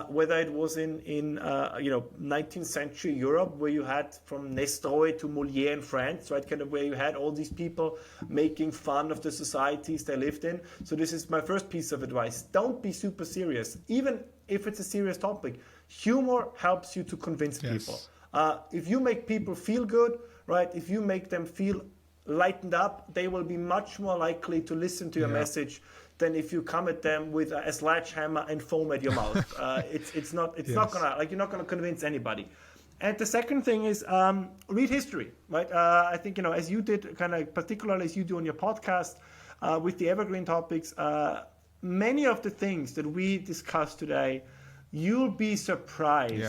whether it was in 19th century Europe, where you had from Nestroy to Molière in France, right? Kind of where you had all these people making fun of the societies they lived in. So this is my first piece of advice. Don't be super serious, even if it's a serious topic. Humor helps you to convince people. If you make people feel good, right? If you make them feel lightened up, they will be much more likely to listen to your message than if you come at them with a sledgehammer and foam at your mouth. It's not gonna, you're not gonna convince anybody. And the second thing is read history, right? I think, as you did, kind of particularly as you do on your podcast with the evergreen topics, many of the things that we discussed today, you'll be surprised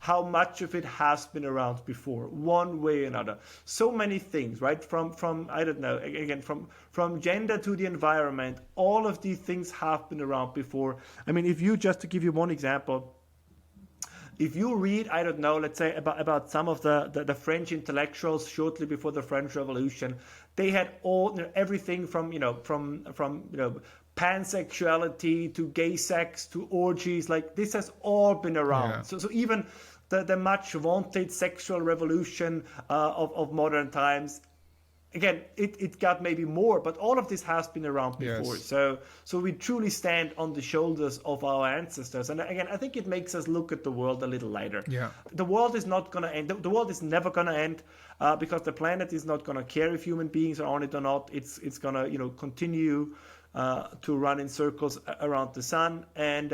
how much of it has been around before, one way or another. So many things, right? From I don't know, again, from gender to the environment, all of these things have been around before. I mean, just to give you one example, if you read, I don't know, let's say about some of the French intellectuals shortly before the French Revolution, they had everything from pansexuality to gay sex to orgies, like this has all been around. So even the much vaunted sexual revolution of modern times, again, it got maybe more, but all of this has been around before. So we truly stand on the shoulders of our ancestors. And again, I think it makes us look at the world a little lighter. The world is not going to end. The world is never going to end because the planet is not going to care if human beings are on it or not. It's going to continue to run in circles around the sun and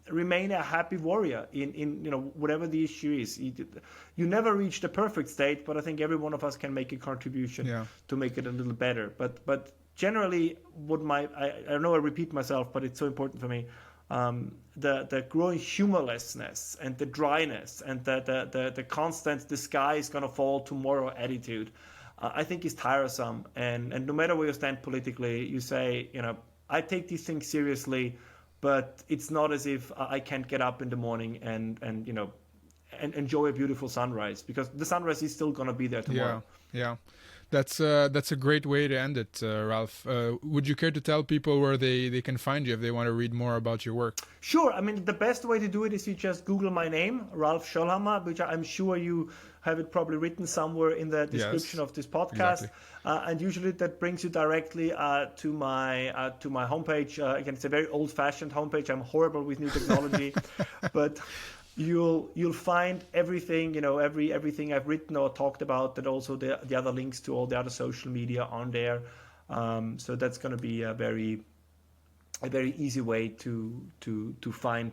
remain a happy warrior in whatever the issue is. You never reach the perfect state, but I think every one of us can make a contribution to make it a little better. But generally, I know I repeat myself, but it's so important for me. The growing humorlessness and the dryness and the constant "the sky is gonna fall tomorrow" attitude, I think is tiresome. And no matter where you stand politically, you say, I take these things seriously, but it's not as if I can't get up in the morning and enjoy a beautiful sunrise, because the sunrise is still going to be there tomorrow. That's a great way to end it, Ralph. Would you care to tell people where they can find you if they want to read more about your work? Sure. I mean, the best way to do it is you just Google my name, Ralph Shoellhammer, which I'm sure you have it probably written somewhere in the description of this podcast. Exactly. And usually that brings you directly to my homepage. Again, it's a very old-fashioned homepage. I'm horrible with new technology, but you'll find everything, everything I've written or talked about, and also the other links to all the other social media on there. So that's going to be a very easy way to find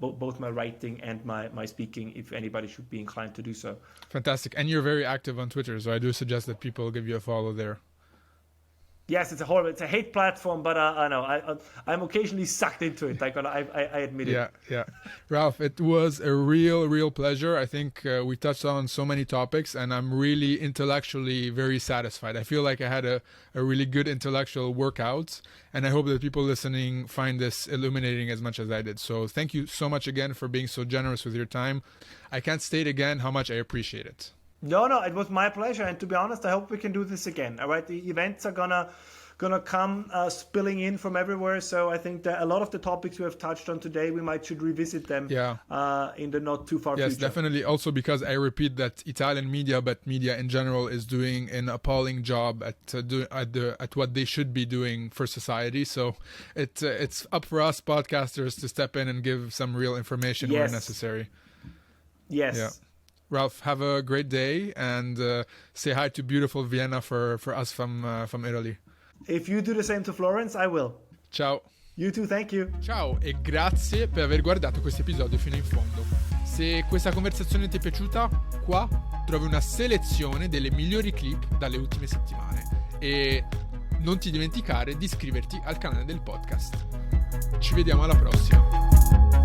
both my writing and my speaking, if anybody should be inclined to do so. Fantastic. And you're very active on Twitter, so I do suggest that people give you a follow there. Yes, it's a hate platform, but I know I'm occasionally sucked into it. I admit it. Yeah. Ralph, it was a real pleasure. I think we touched on so many topics, and I'm really intellectually very satisfied. I feel like I had a really good intellectual workout, and I hope that people listening find this illuminating as much as I did. So thank you so much again for being so generous with your time. I can't state again how much I appreciate it. No, it was my pleasure, and to be honest, I hope we can do this again. All right, the events are gonna come spilling in from everywhere. So I think that a lot of the topics we have touched on today, we should revisit them in the not too far future. Yes, definitely. Also because I repeat that Italian media, but media in general, is doing an appalling job at what they should be doing for society. So it's up for us podcasters to step in and give some real information where necessary. Yes. Yeah. Ralph, have a great day, and say hi to beautiful Vienna for us from Italy. If you do the same to Florence, I will. Ciao. You too, thank you. Ciao e grazie per aver guardato questo episodio fino in fondo. Se questa conversazione ti è piaciuta, qua trovi una selezione delle migliori clip dalle ultime settimane. E non ti dimenticare di iscriverti al canale del podcast. Ci vediamo alla prossima.